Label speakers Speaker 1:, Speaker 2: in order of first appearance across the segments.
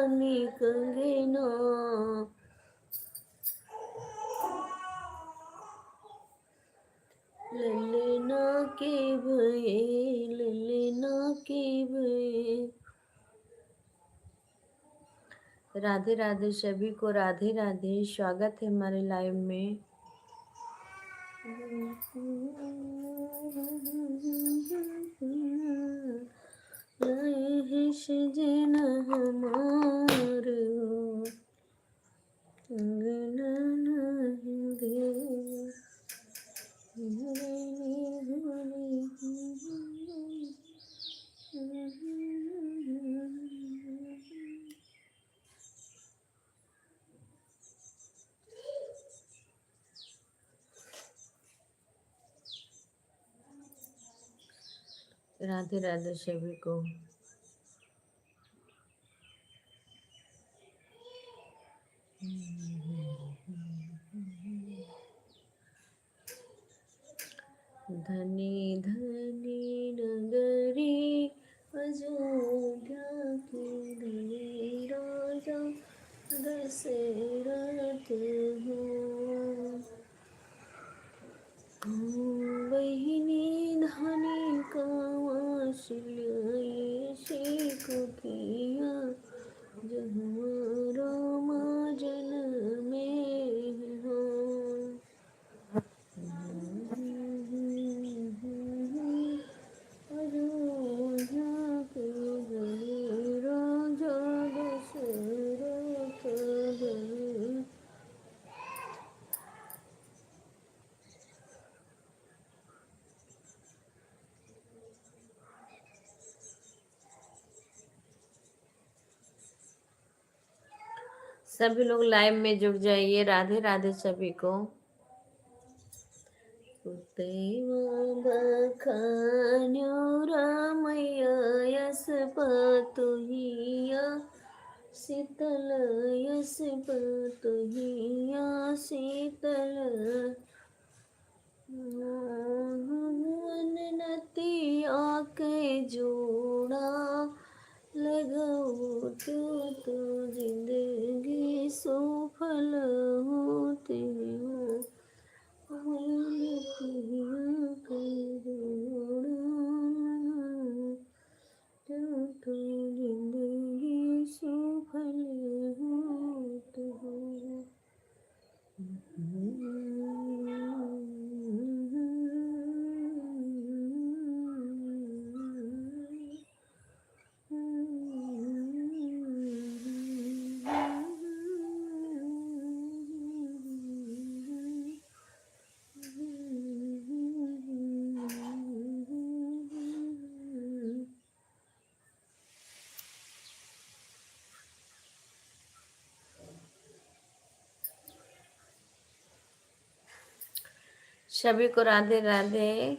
Speaker 1: रानी कंगना, ललना के भये, ललना के भये। राधे राधे सभी को, राधे राधे। स्वागत है हमारे लाइव में। सजन हमार अंगना नहीं दे। राधे राधे सभी को। धनी धनी नगरी अयोध्या की, धनी राजा दशरथ हो। बहिनी धनी कौशल्य शेख किया, जहाँ राम जन्मे हो। अयोध्या के धनी राजा दशरथ हो। सभी लोग लाइव में जुड़ जाइए। राधे राधे सभी को। बखान्यो रामैया यस पतुहिया, शीतल यस पतुहिया शीतल। नती आके जोड़ा, लगाओ तो जिंदगी सफल होती हो। तो जिंदगी सफल होती हो। सभी को राधे राधे।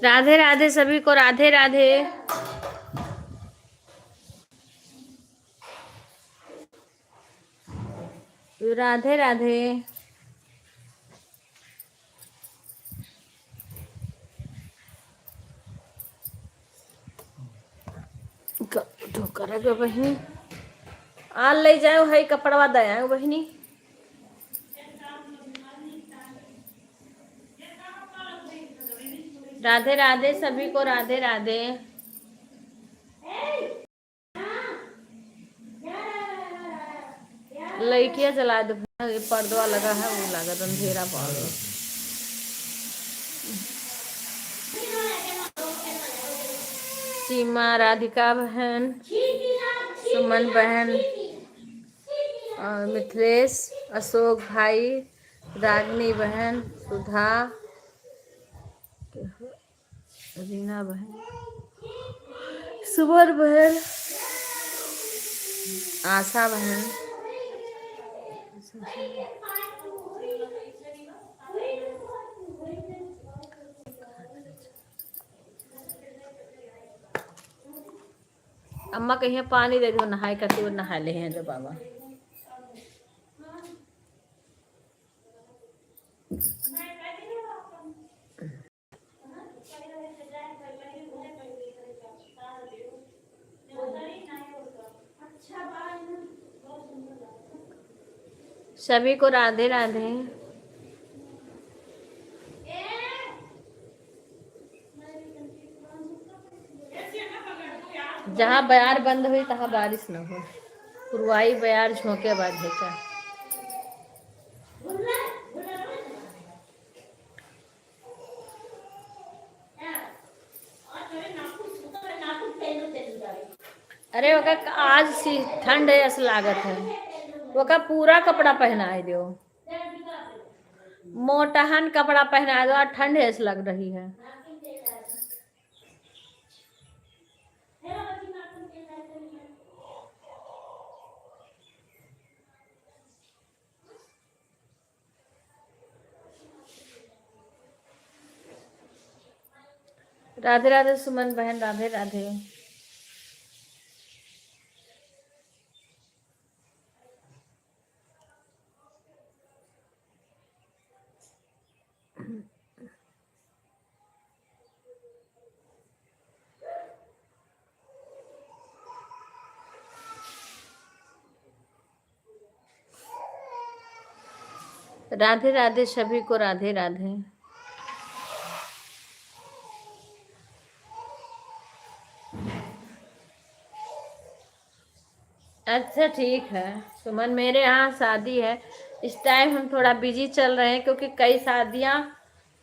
Speaker 1: राधे राधे सभी को, राधे राधे। राधे राधे। तो करेगा बहनी, आ ले जाओ है कपड़वा दया बहनी। राधे राधे सभी को, राधे राधे। लाइटिया जला दो, पर्दा लगा है वो लगा अंधेरा पड़ गया। सीमा, राधिका बहन, सुमन बहन, मिथिलेश, अशोक भाई, रागनी बहन, सुधा, रीना बहन, सुबर बहन, आशा बहन, अम्मा कहीं पानी दे दो, नहाए करते हुए नहा ले हैं जो बाबा। सभी को राधे राधे। जहाँ बयार बंद हुई तहाँ बारिश न हो, पुरवाई बयार झोंके बांधे का। अरे वो आज सी ठंड है ऐसा लागत है, वो का पूरा कपड़ा पहनाए दो, मोटाहन कपड़ा पहना दो, ठंड ऐसा लग रही है। राधे राधे सुमन बहन, राधे राधे। राधे राधे सभी को, राधे राधे। अच्छा ठीक है सुमन, मेरे यहाँ शादी है, इस टाइम हम थोड़ा बिजी चल रहे हैं क्योंकि कई शादियाँ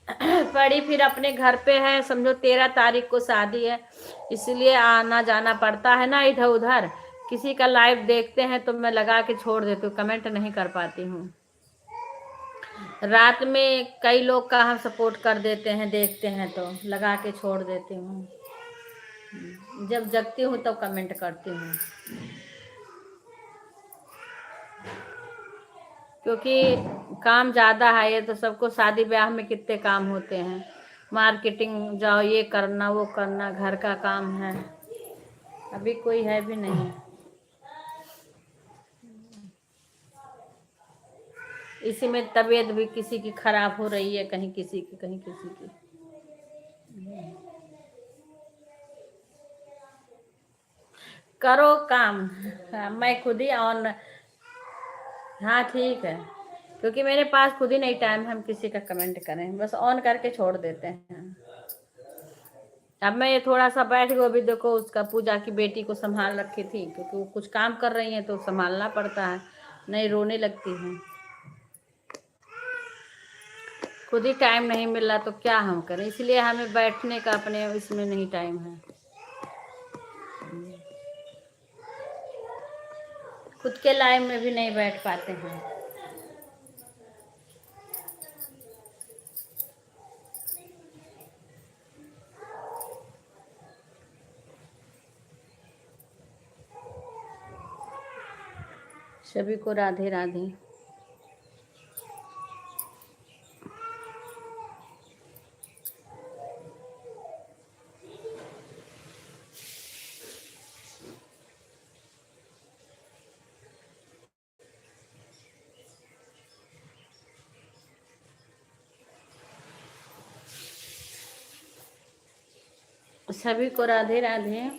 Speaker 1: पड़ी, फिर अपने घर पे है, समझो 13 तारीख को शादी है, इसलिए आना जाना पड़ता है ना इधर उधर। किसी का लाइव देखते हैं तो मैं लगा के छोड़ देती हूँ, कमेंट नहीं कर पाती हूँ। रात में कई लोग का हम सपोर्ट कर देते हैं, देखते हैं तो लगा के छोड़ देती हूँ, जब जगती हूँ तब तो कमेंट करती हूँ, क्योंकि काम ज़्यादा है ये तो। सबको शादी ब्याह में कितने काम होते हैं, मार्केटिंग जाओ, ये करना वो करना, घर का काम है, अभी कोई है भी नहीं। इसी में तबीयत भी किसी की खराब हो रही है, कहीं किसी की कहीं किसी की। करो काम। हाँ, मैं खुद ही ऑन। हाँ ठीक है, क्योंकि मेरे पास खुद ही नहीं टाइम हम किसी का कमेंट करें, बस ऑन करके छोड़ देते हैं। अब मैं ये थोड़ा सा बैठ गई, अभी देखो उसका पूजा की बेटी को संभाल रखी थी, क्योंकि वो कुछ काम कर रही है तो संभालना पड़ता है, नहीं रोने लगती है। खुद ही टाइम नहीं मिल रहा तो क्या हम करें, इसलिए हमें बैठने का अपने इसमें नहीं टाइम है, खुद के लाइफ में भी नहीं बैठ पाते हैं। सभी को राधे राधे। सभी को राधे राधे।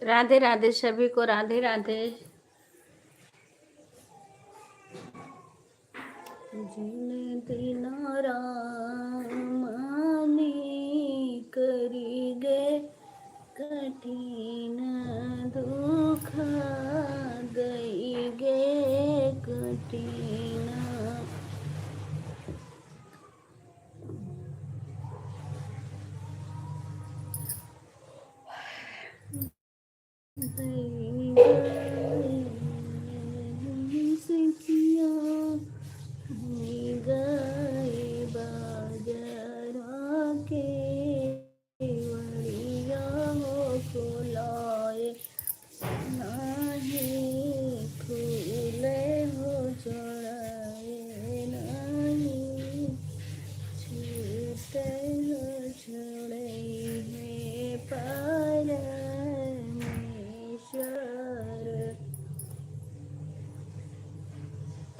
Speaker 1: राधे राधे सभी को राधे राधे। जिन दिना रामाने करी गे कठिन दुख गई गे कठिन।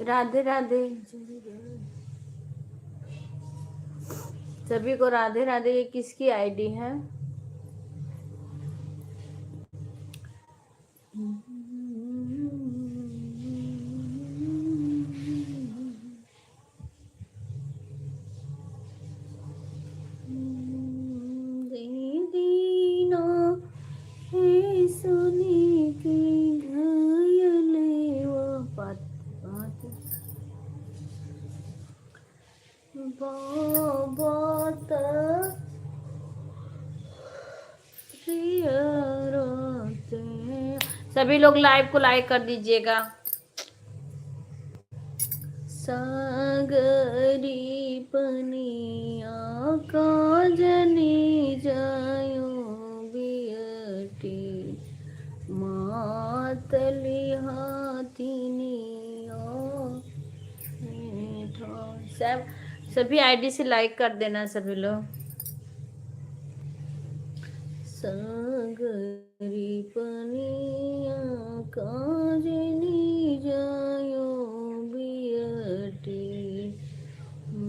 Speaker 1: राधे राधे सभी को राधे राधे। ये किसकी आईडी है? सभी लोग लाइव को लाइक कर दीजिएगा। सागरी पनिया काजनी जायो बियटी मातली हाथिनिया। सब सभी आईडी से लाइक कर देना सभी लोग। सागरी पनिया काजनी जायो बियटी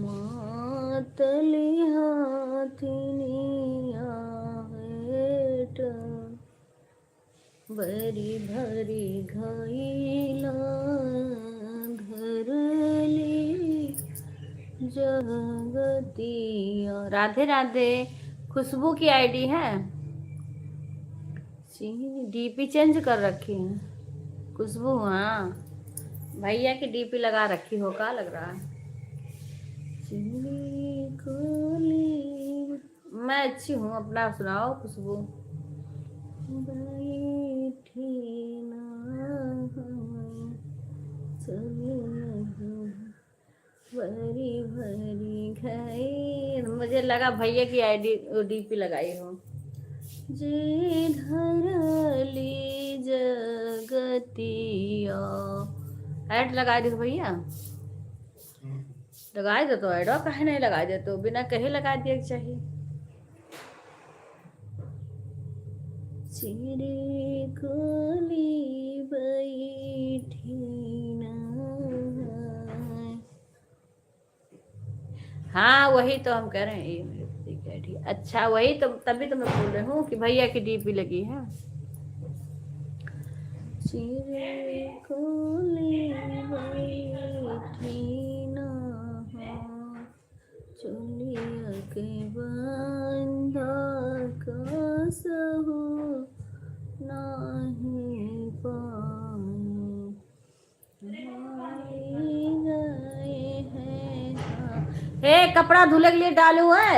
Speaker 1: मातली हाथिनिया है बरी भरी घाइला धरली जगतिया। राधे राधे। खुशबू की आईडी है, डीपी चेंज कर रखी है खुशबू। हाँ, भैया की डीपी लगा रखी हो, का लग रहा है। मैं अच्छी हूँ, अपना सुनाओ खुशबू। बैठी ना भरी भरी घाई। मुझे लगा भैया की आईडी डीपी लगाई हो। जे धरली जगतिया। ऐड लगा दी भैया, लगा दे तो ऐड, कहे नहीं लगा दे तो बिना कहे लगा दिया चाहिए। चिरे कोली बैठी ना। हाँ वही तो हम कह रहे हैं, ये मेरी आईडी। अच्छा वही तो, तभी तो मैं बोल रही हूँ कि भैया की डीपी लगी है। चिरे कोली बैठी ना चुलिया के बंधा कसहु नहीं पाए गए हैं। हे कपड़ा धुले के लिए डालू है।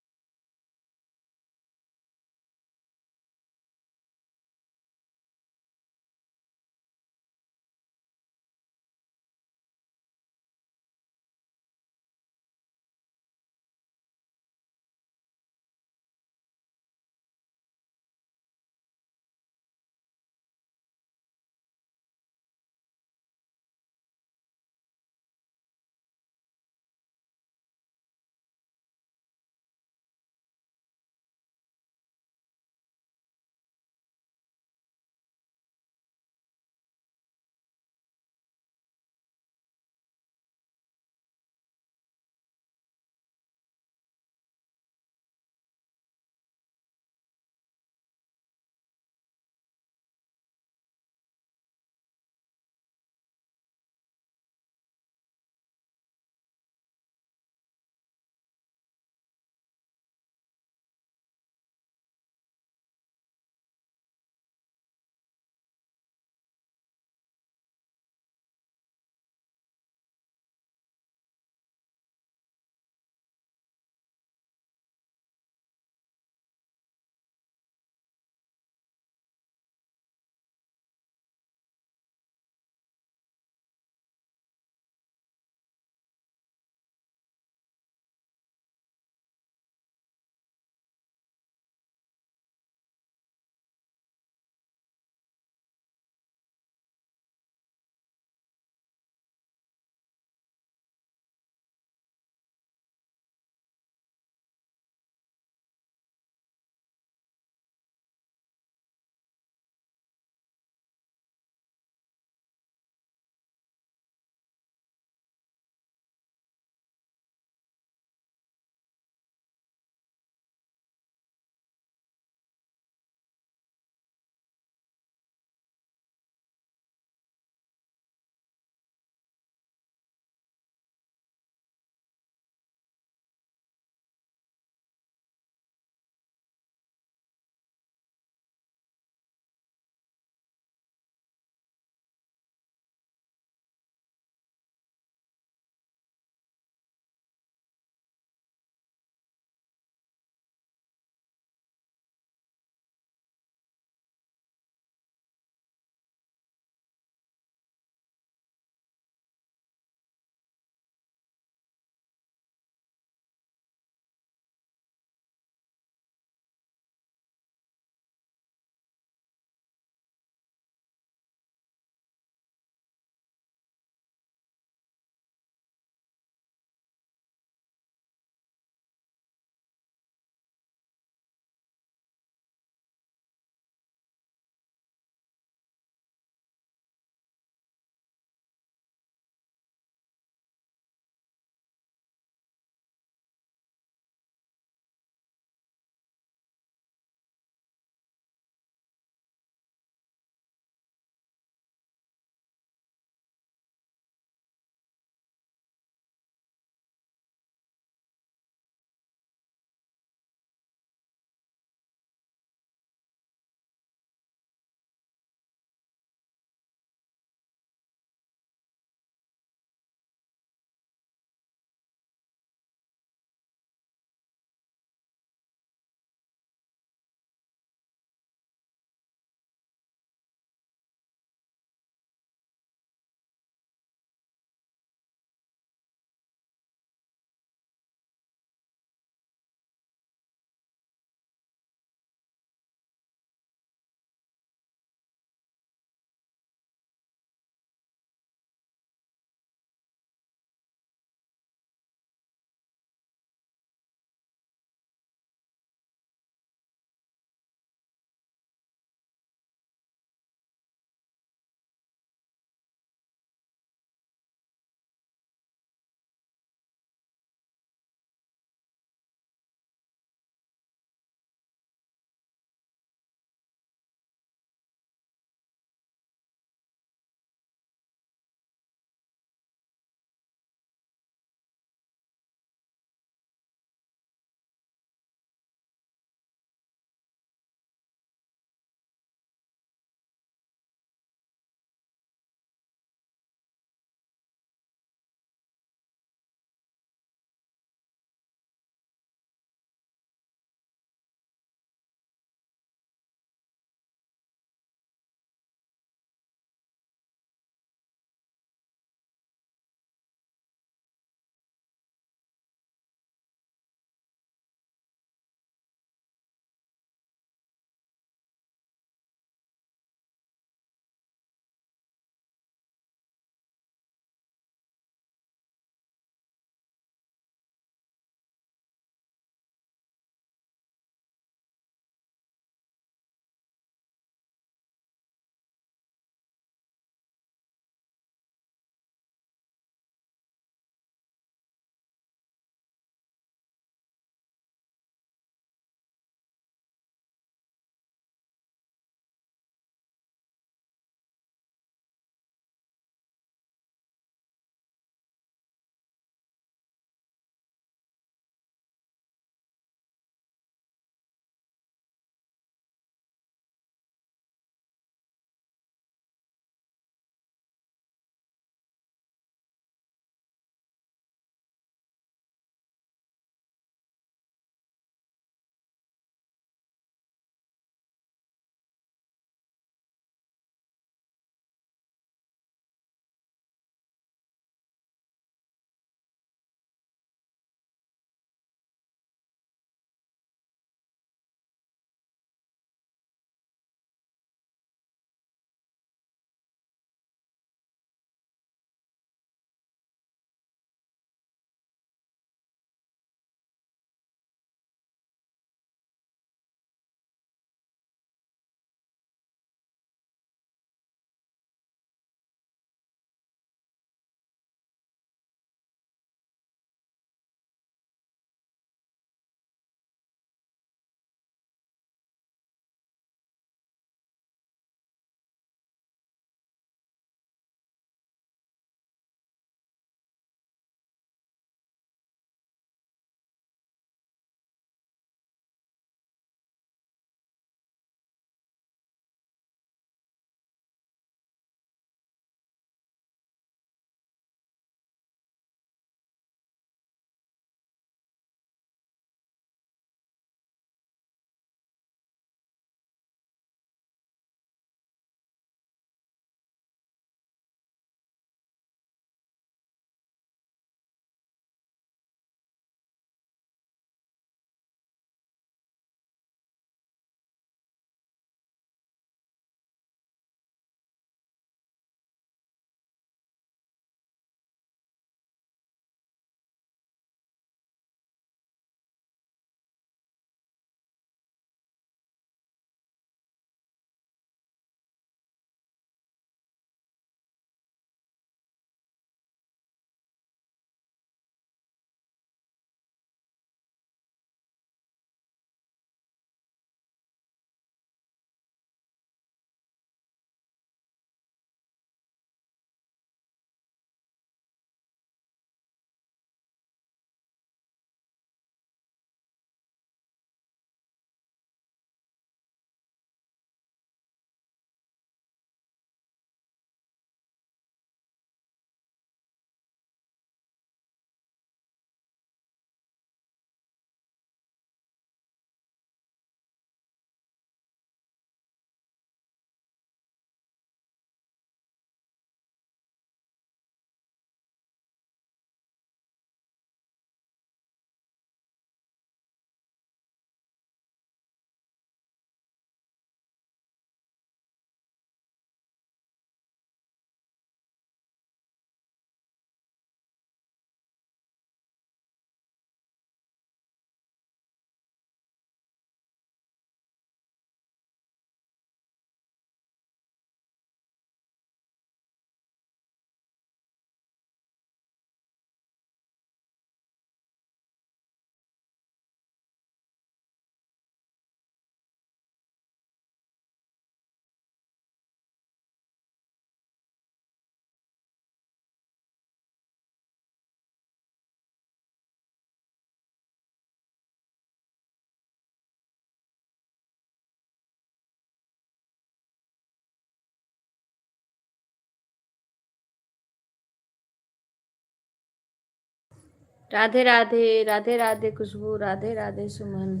Speaker 1: राधे राधे, राधे राधे खुशबू, राधे राधे सुमन।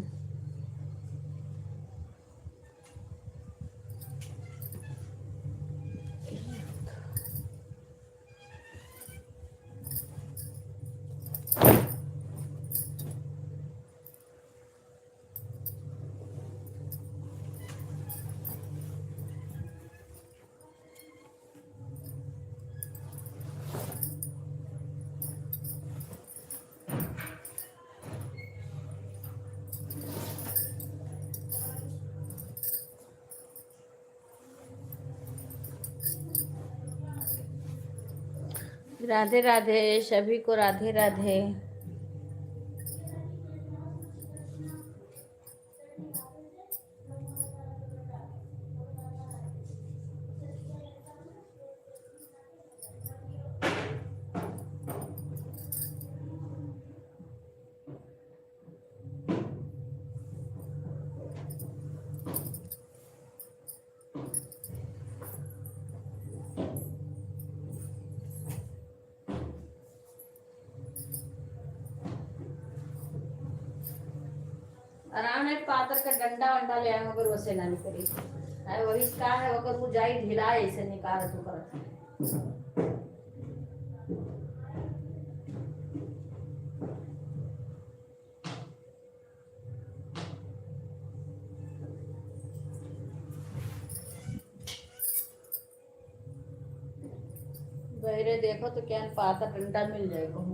Speaker 1: राधे राधे सभी को, राधे राधे। आराम एक पातर का डंडा वंडा ले आए मगर वैसे ना निकली है वही इसका है अगर वो जाई ढिला ऐसे निकाल तो कर बहरे देखो तो क्या पातर डंडा मिल जाएगा।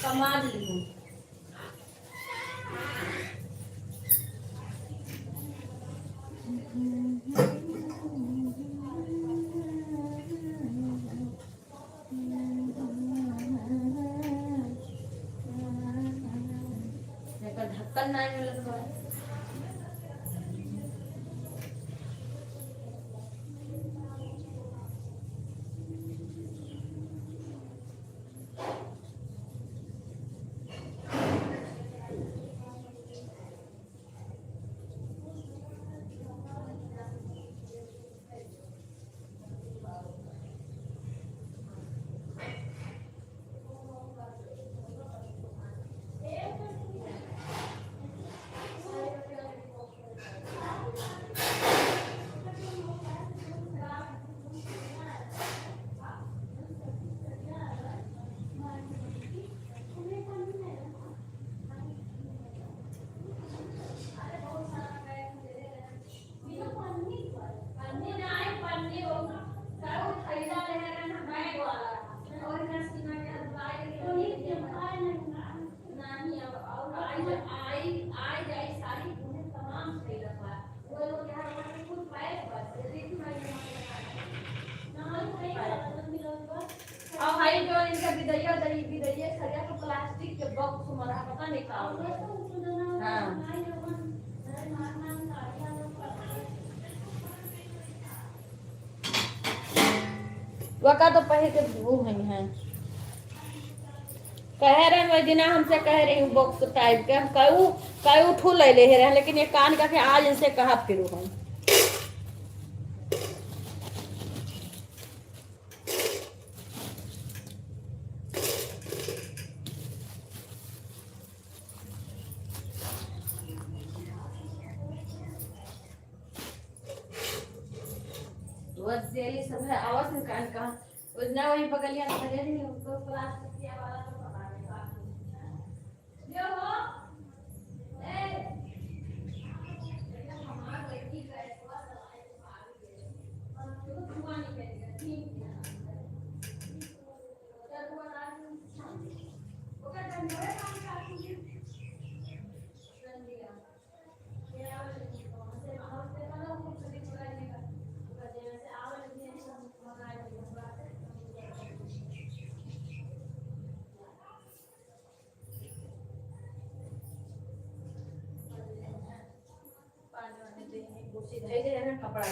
Speaker 1: कमा ली ढक्कन नहीं मिलत बा। और भाई जो इनका विदैया दही विदैया सरिया तो प्लास्टिक के बॉक्स मरा पता नहीं का हां वका तो पहले के वो हैं कह रहे वही दिन हमसे कह रही हूँ बॉक्स टाइप के हम कई उठू ले रहे लेकिन ये कान का के आज इनसे कहा फिर हम जेली सब है आवाज में कान का उतना वही बगलिया खड़े नहीं उसको प्लास्टिक वाला तो पता नहीं जो हो ए हमारा लड़की का ऐसा आ गई और तो धुआं निकलेगा ठीक है उधर वो ना ओका डंडे काम काटू डंडिया ये आवल से माहौल से ना वो कभी चला जाएगा ओका जैसे आवल से मंगा देगा कपड़ा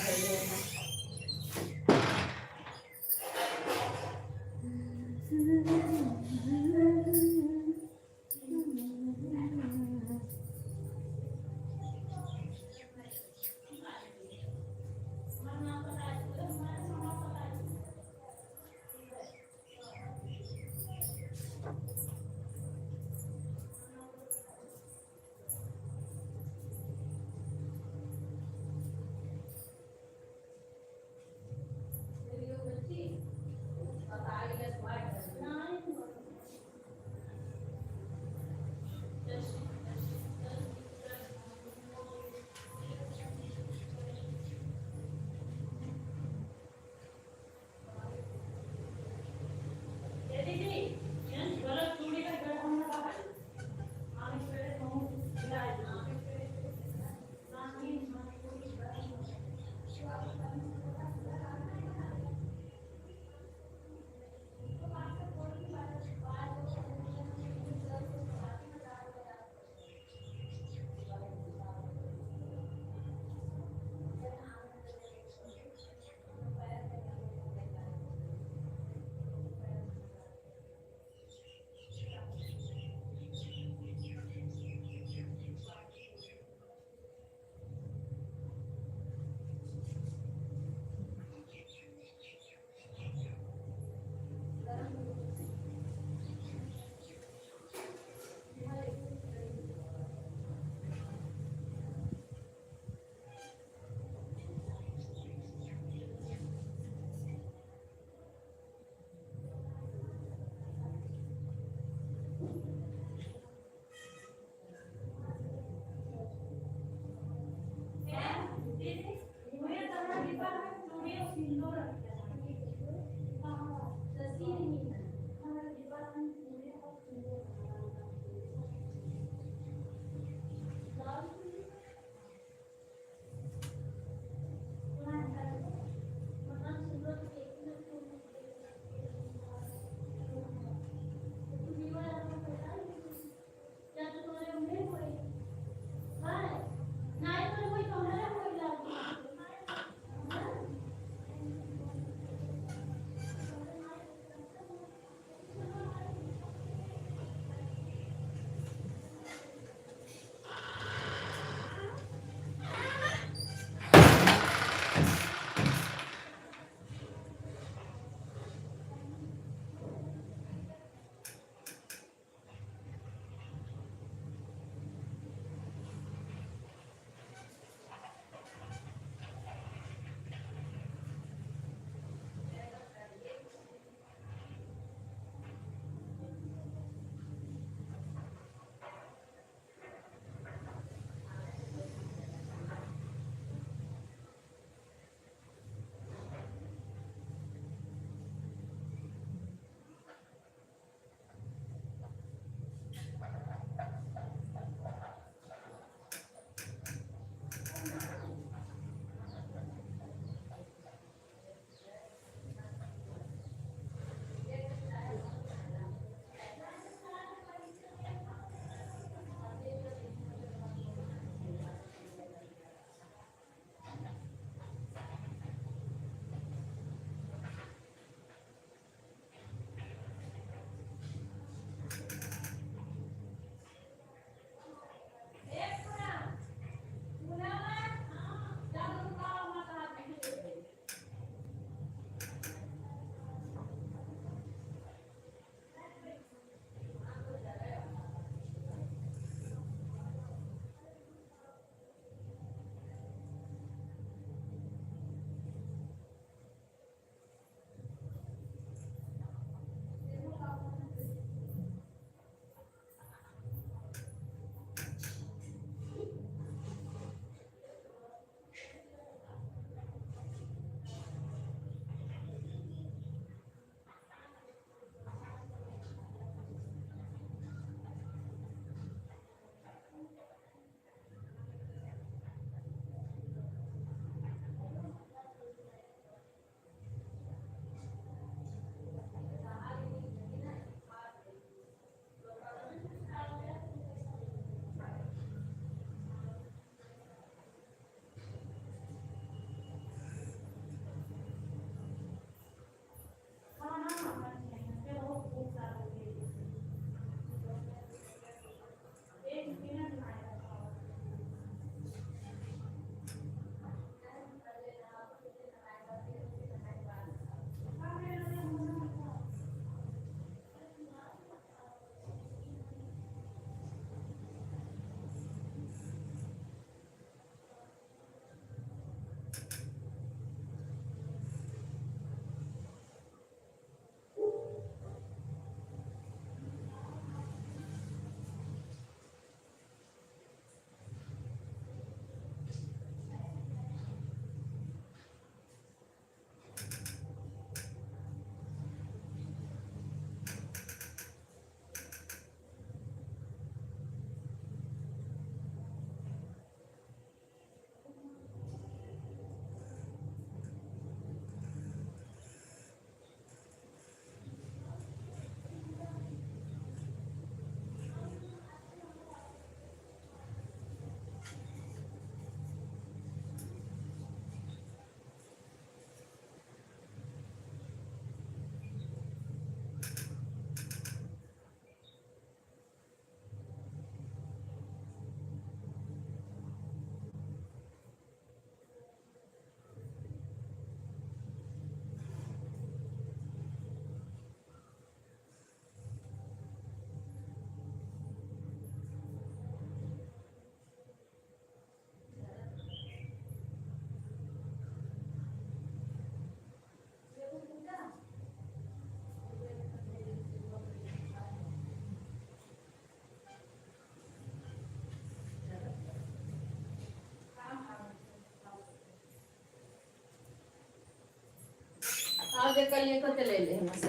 Speaker 1: आगे कल ये को ले ले हमसे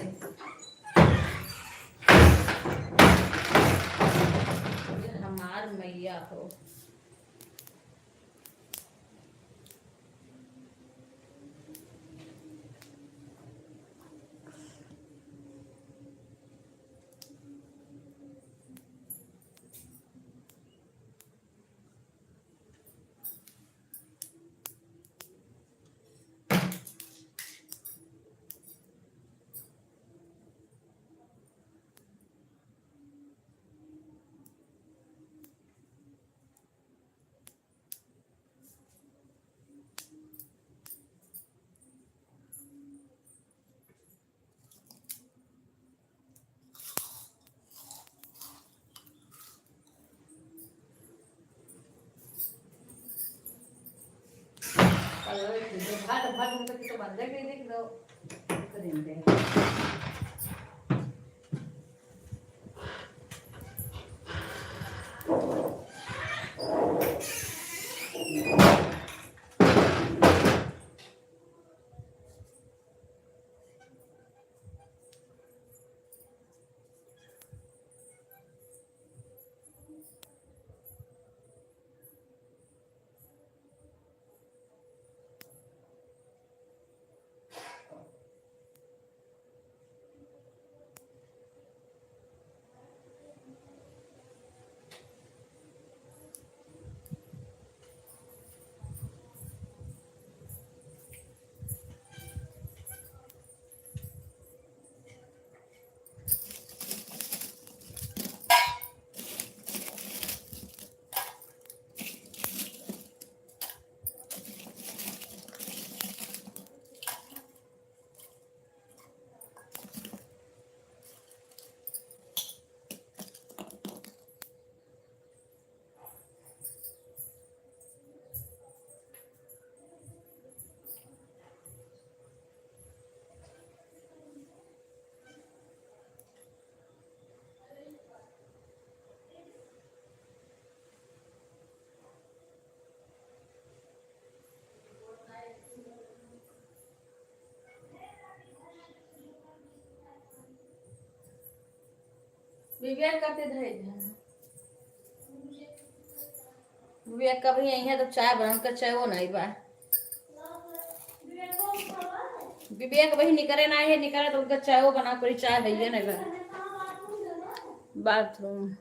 Speaker 1: हमार मैया हो। भाट भाट तो बंद कर देख लो करेंगे। विवेक करते धरे विवेक कभी यही है तो चाय बना कर चाय वो नहीं बा विवेक वही निकले ना है निकले तो उनका चाय वो बना कर चाय है ना बाथरूम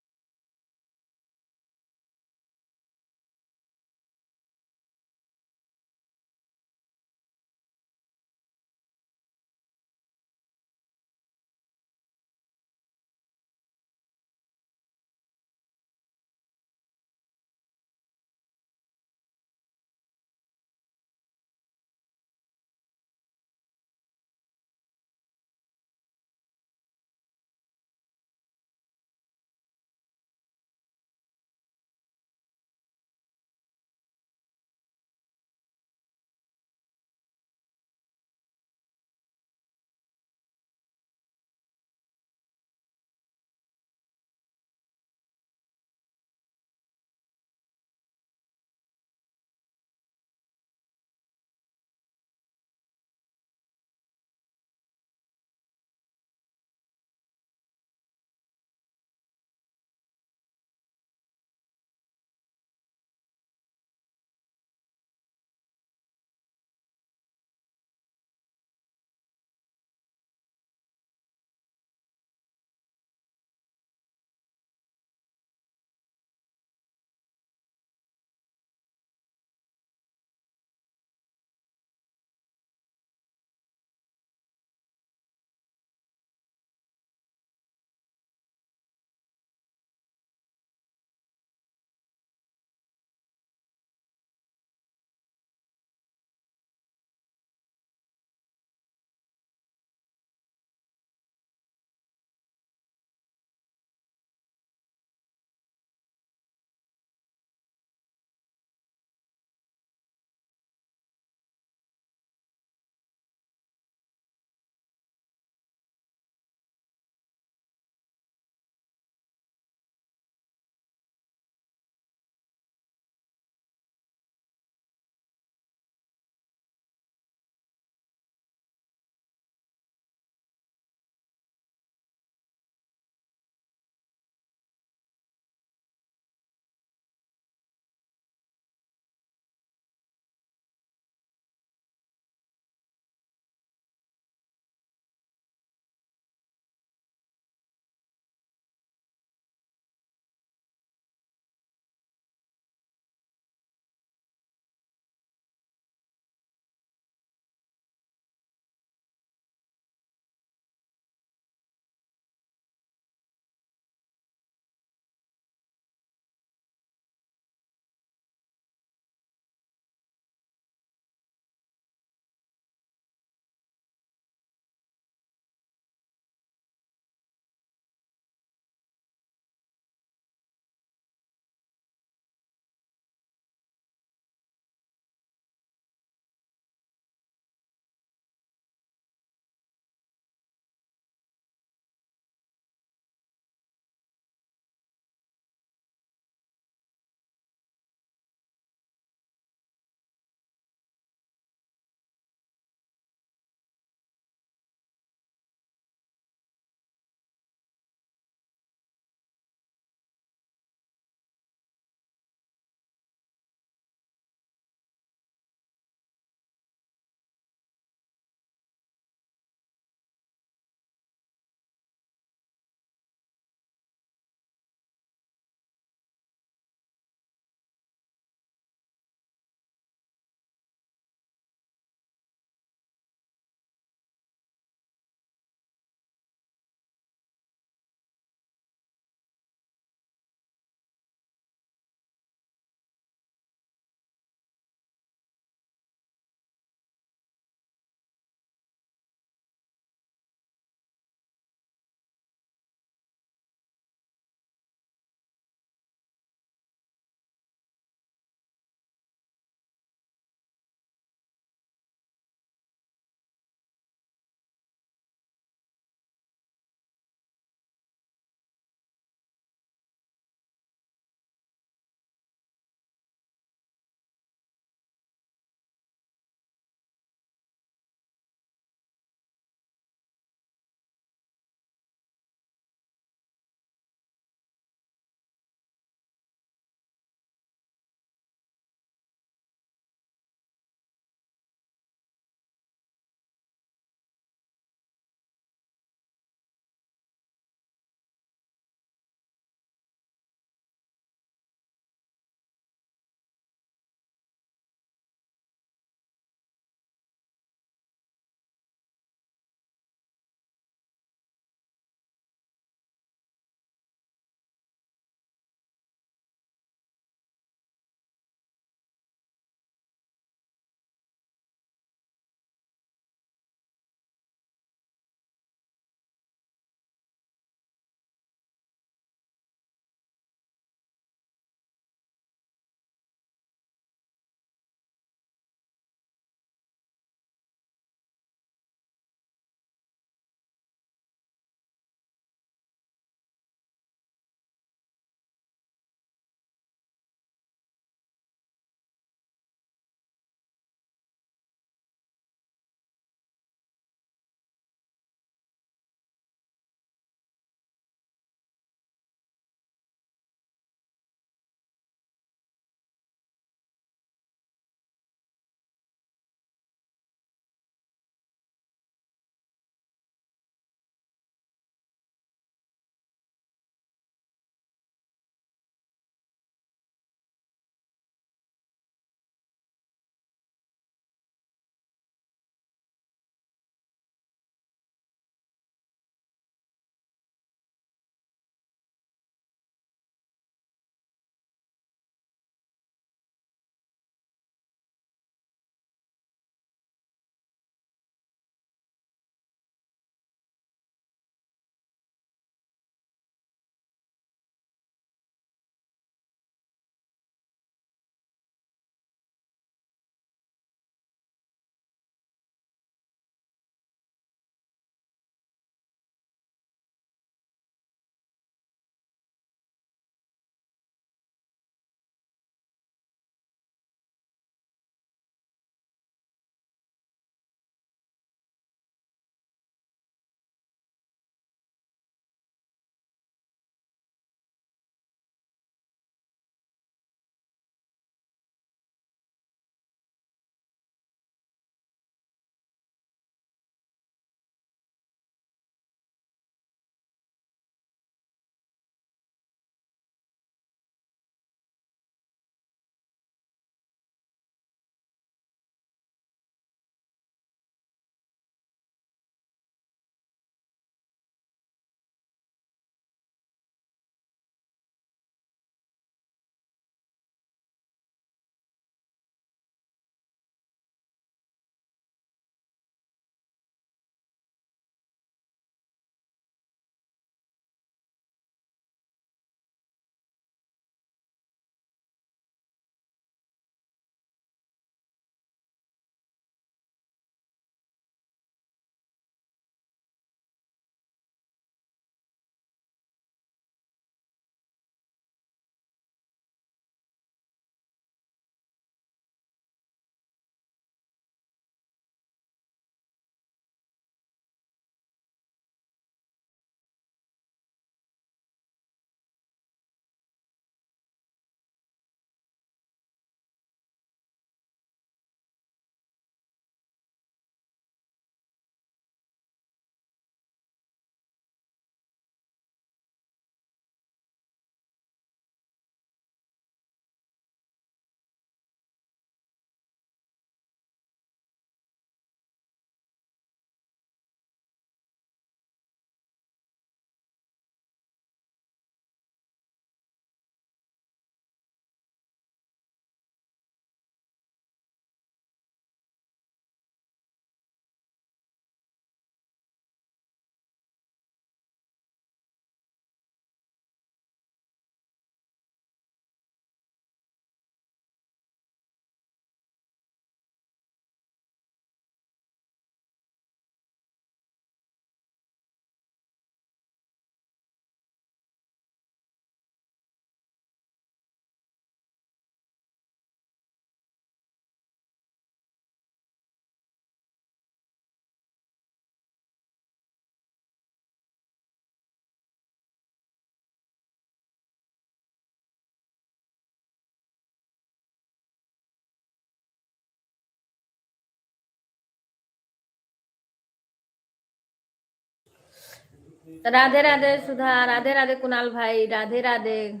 Speaker 1: राधे राधे सुधा, राधे राधे कुणाल भाई, राधे राधे।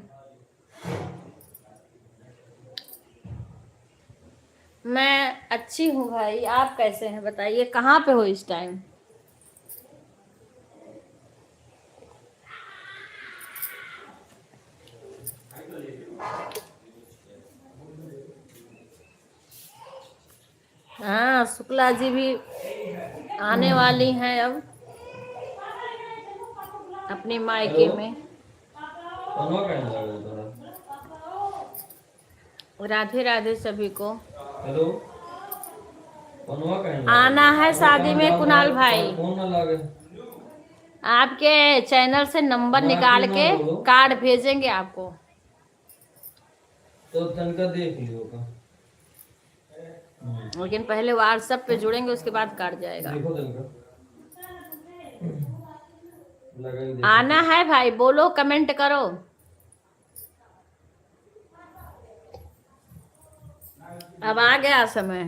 Speaker 1: मैं अच्छी हूँ भाई, आप कैसे हैं बताइए, कहाँ पे हो इस टाइम? हाँ, शुक्ला जी भी आने वाली हैं अब अपनी मायके में। राधे राधे सभी को।
Speaker 2: हेलो,
Speaker 1: आना है शादी में कुणाल भाई।
Speaker 2: फोन ना लागे।
Speaker 1: आपके चैनल से नंबर निकाल के कार्ड भेजेंगे आपको।
Speaker 2: तो तनका देख लियो का।
Speaker 1: लेकिन पहले व्हाट्सएप पे जुड़ेंगे, उसके बाद कार्ड जाएगा।
Speaker 2: देखो तनका लगा ही देखो।
Speaker 1: आना है भाई, बोलो, कमेंट करो। अब आ गया समय।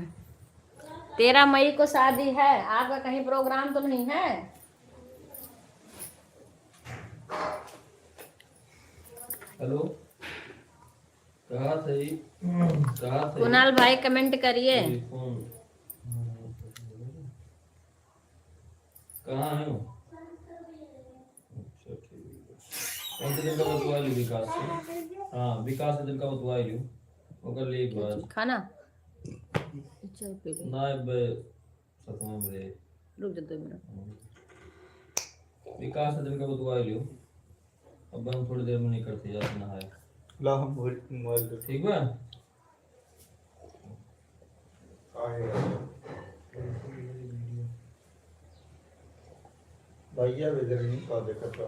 Speaker 1: 13 मई को शादी है, आपका कहीं प्रोग्राम तो नहीं है?
Speaker 2: हेलो, कहा थे कहा थे
Speaker 1: कुणाल भाई कमेंट करिए।
Speaker 2: फोन कहाँ है वो? अच्छा ठीक है। कौन से दिन का बतवा लियो विकास से? हाँ, विकास से दिन का बतवा लियो ओकर लिए एक बार
Speaker 1: खाना चाय पी ले।
Speaker 2: ना बे सतमा में रे
Speaker 1: रुक जा 2 मिनट।
Speaker 2: विकास से दिन का बतवा लियो। अब हम थोड़ी देर में नहीं करते जाते नहाए ला हम मोबाइल पे ठीक बा। भैया बेदर नहीं का देखत बा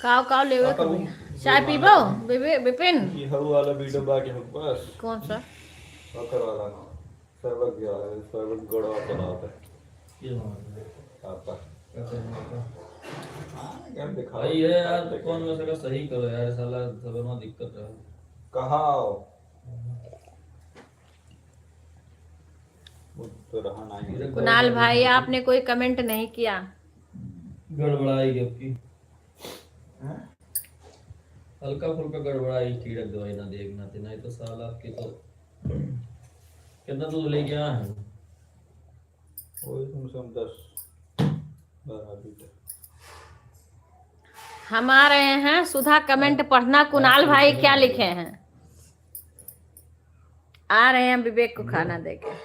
Speaker 1: काव काव लेवे के भैया, चाय पीबो विपिन?
Speaker 2: ये हर वाला वीडियो बाकी है बस
Speaker 1: कौन सा?
Speaker 2: अकर वाला ना सर्वर गया है सर्वर गड़ा चला होता है ये आपका क्या दिखा भाई है यार कौन में सका सही करो यार साला सर्वर में दिक्कत है कहाँ तो रहा नहीं
Speaker 1: कुणाल भाई आपने कोई कमेंट नहीं किया।
Speaker 2: गड़बड़ाई आपकी हल्का फुल्का गड़बड़ाई की रख दवाई ना देखना थी नहीं तो साल आपकी तो कितना दूध ले गया है वही कम से कम 10-12 लीटर
Speaker 1: हम आ रहे हैं, सुधा कमेंट पढ़ना, कुणाल भाई क्या लिखे हैं। आ रहे हैं विवेक को खाना देके।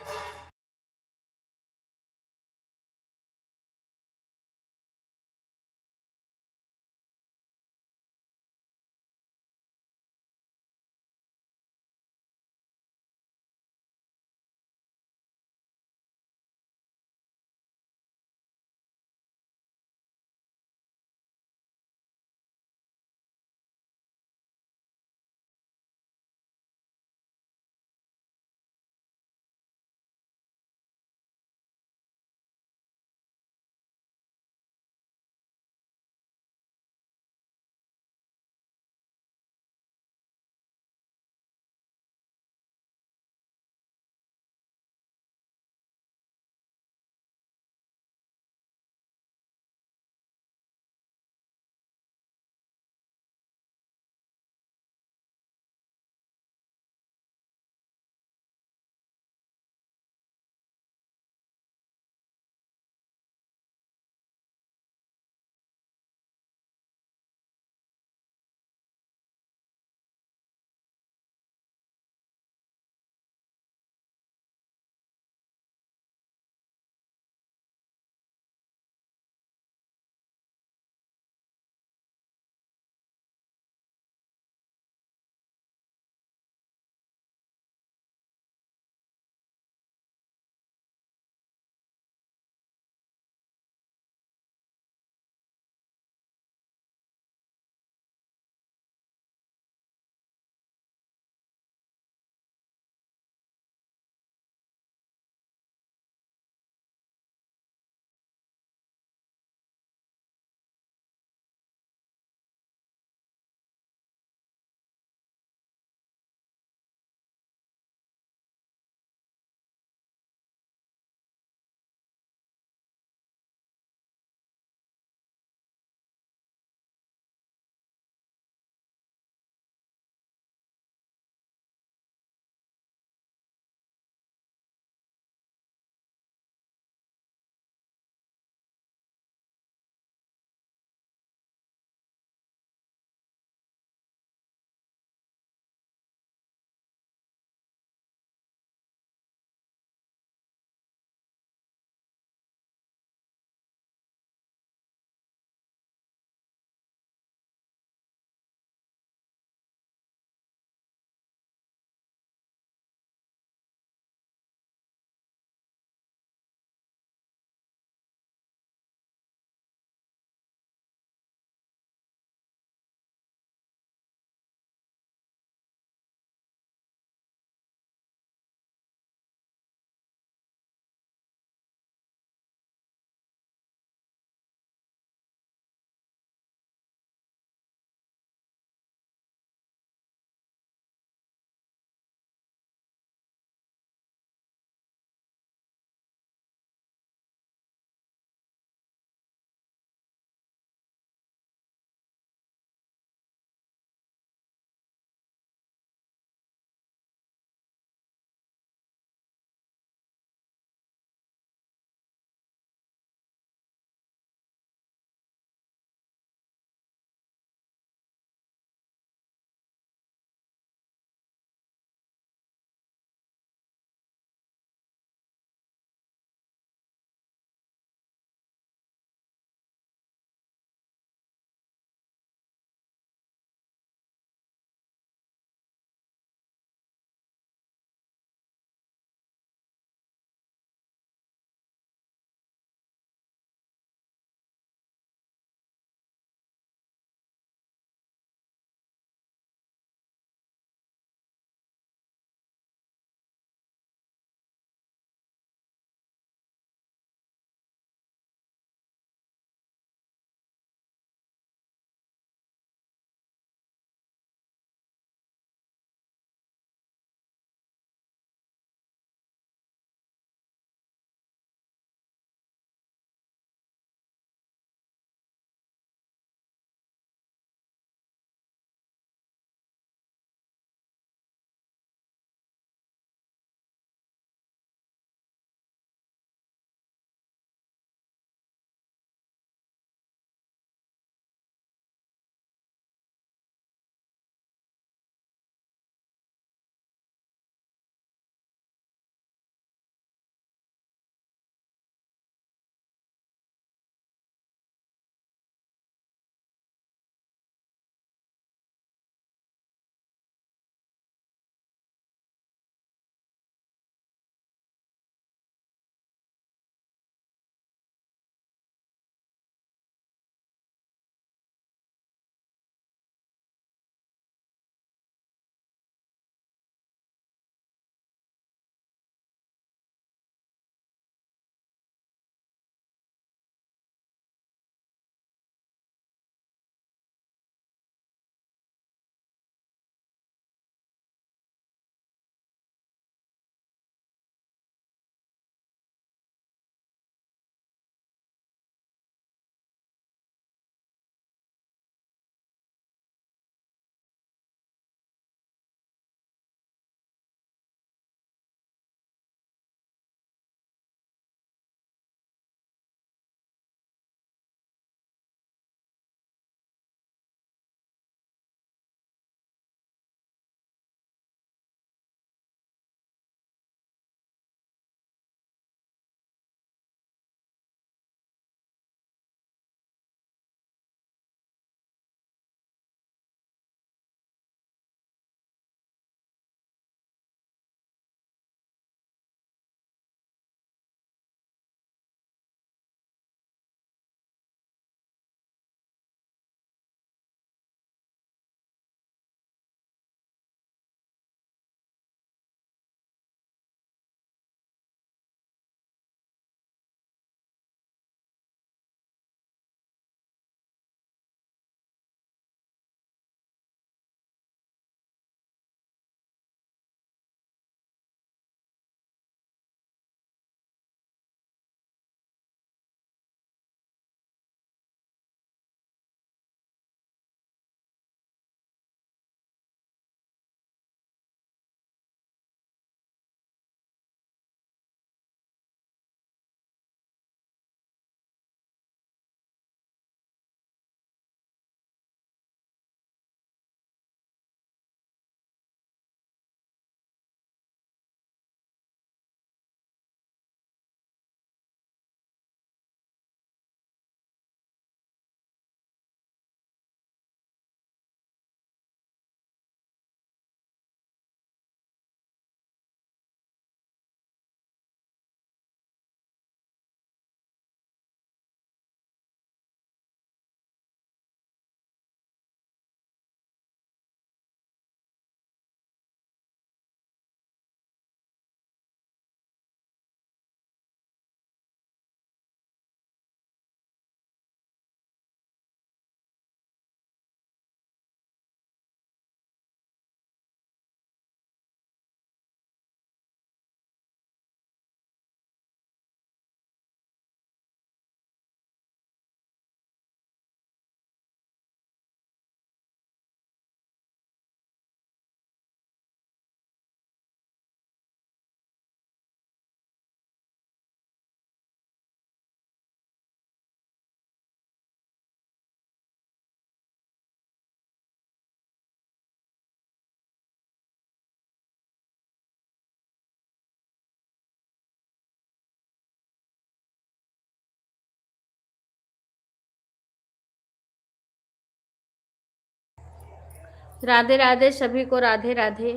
Speaker 1: राधे राधे सभी को, राधे राधे।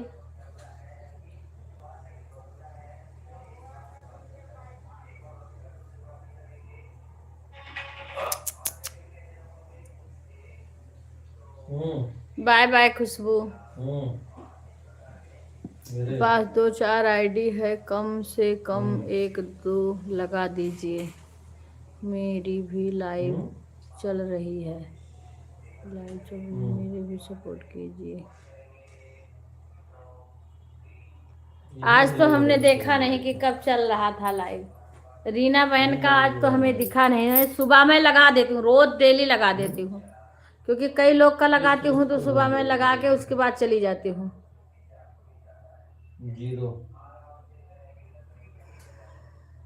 Speaker 1: बाय बाय खुशबू। पास 2-4 आईडी है, कम से कम 1-2 लगा दीजिए। मेरी भी लाइव चल रही है, मेरे भी सपोर्ट कीजिए। आज तो हमने देखा नहीं कि कब चल रहा था लाइव। रीना बहन का आज तो हमें दिखा नहीं है। सुबह में लगा देती हूँ, रोज डेली लगा देती हूँ, क्योंकि कई लोग का लगाती हूँ तो सुबह में लगा के उसके बाद चली जाती हूँ।
Speaker 2: 0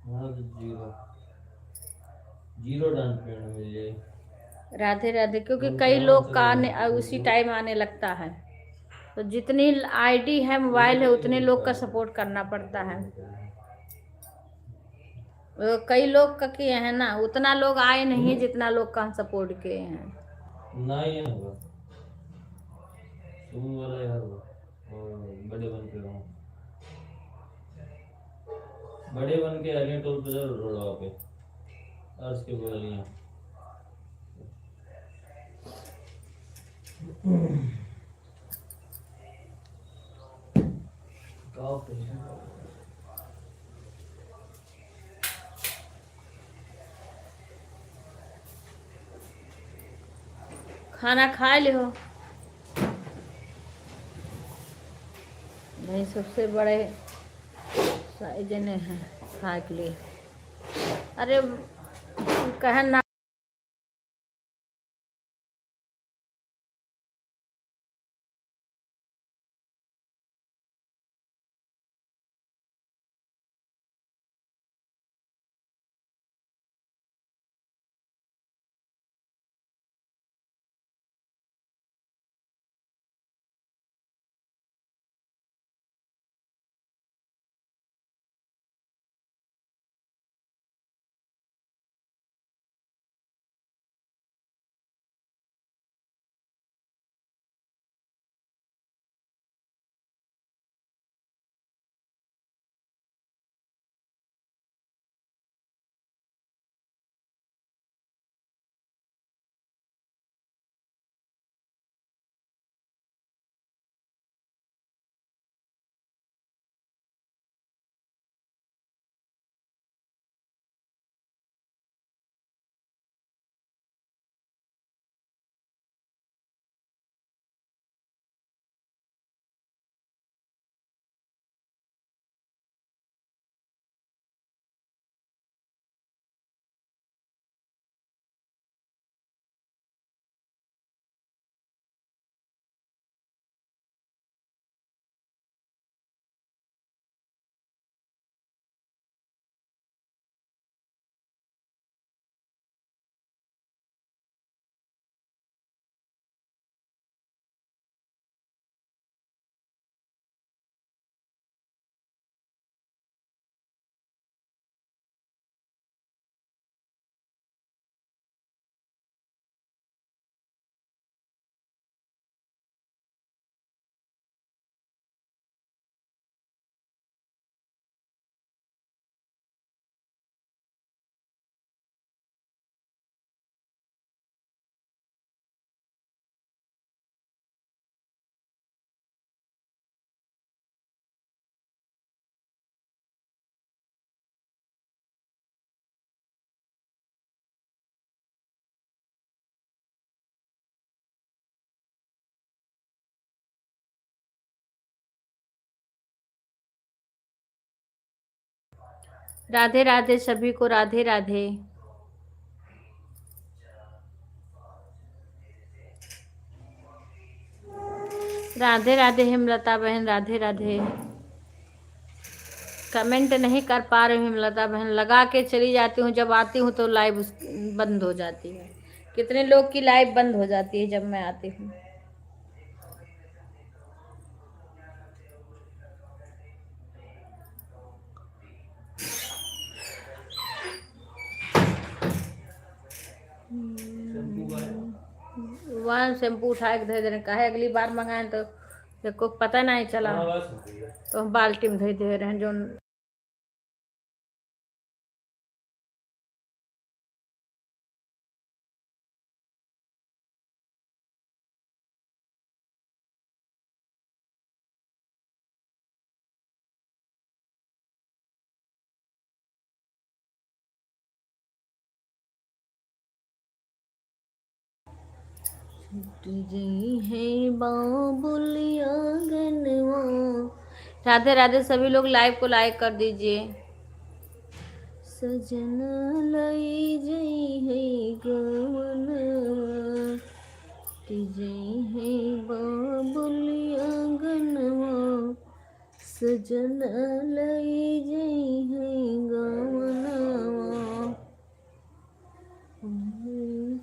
Speaker 2: 0 0 डांस पेड़ मिल जाए।
Speaker 1: राधे राधे, क्योंकि कई लोग का आने उसी टाइम आने लगता है, तो जितनी आईडी है, मोबाइल है, उतने लोग का सपोर्ट करना पड़ता है। कई लोग का किए हैं ना, उतना लोग आए नहीं जितना लोग का हम सपोर्ट किए हैं।
Speaker 2: नहीं होगा तुम वाला यार, बड़े बन के रहो, बड़े बन के आगे टोल पे जरूर रोड पे अर्ज के बोलिए।
Speaker 1: खाना खा लियो। नहीं, सबसे बड़े जने हैं खाए के लिए। अरे कहन ना, राधे राधे सभी को, राधे राधे। राधे राधे हेमलता बहन, राधे राधे। कमेंट नहीं कर पा रही हूँ हेमलता बहन, लगा के चली जाती हूँ, जब आती हूँ तो लाइव बंद हो जाती है। कितने लोग की लाइव बंद हो जाती है जब मैं आती हूँ। भगवान शैम्पू उठा के धो देने का है, अगली बार मंगाए तो को पता नहीं चला
Speaker 2: हाँ बस हो गया।
Speaker 1: तो हम बाल्टी में धो दे रहे हैं जो है बाबुलिया गनवा। राधे राधे, सभी लोग लाइव को लाइक कर दीजिए। सजन लई जई है गवनवा, जई है बाबुलिया गनवा, सजन लई जई है गवनवा।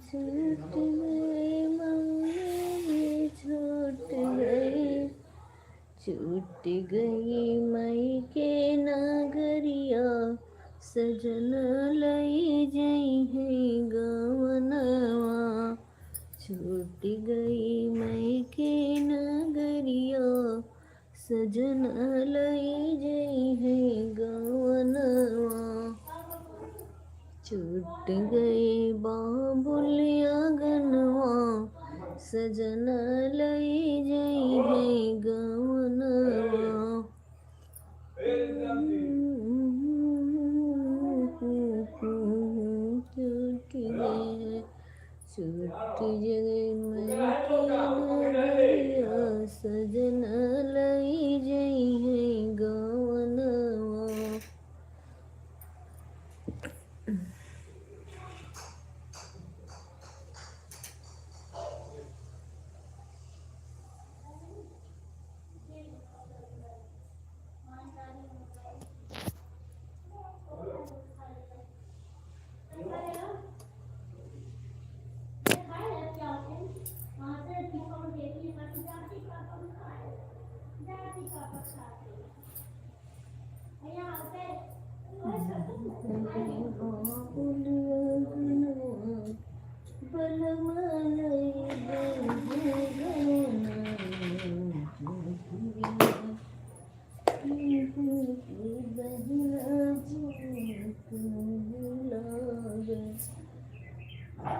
Speaker 1: छूट गए मांगे छूट गए, छूट गई मई के नागरिया, सजन लई जई है गवनवा। छूट गई मई के नागरिया, सजन लई जई है गवनवा। छूट गए बाबुलिया गनवा, सजन लई जई है गवनवा। छूट गए, छूट गए मैं के नगरिया, सजन लई जई है गवनवा।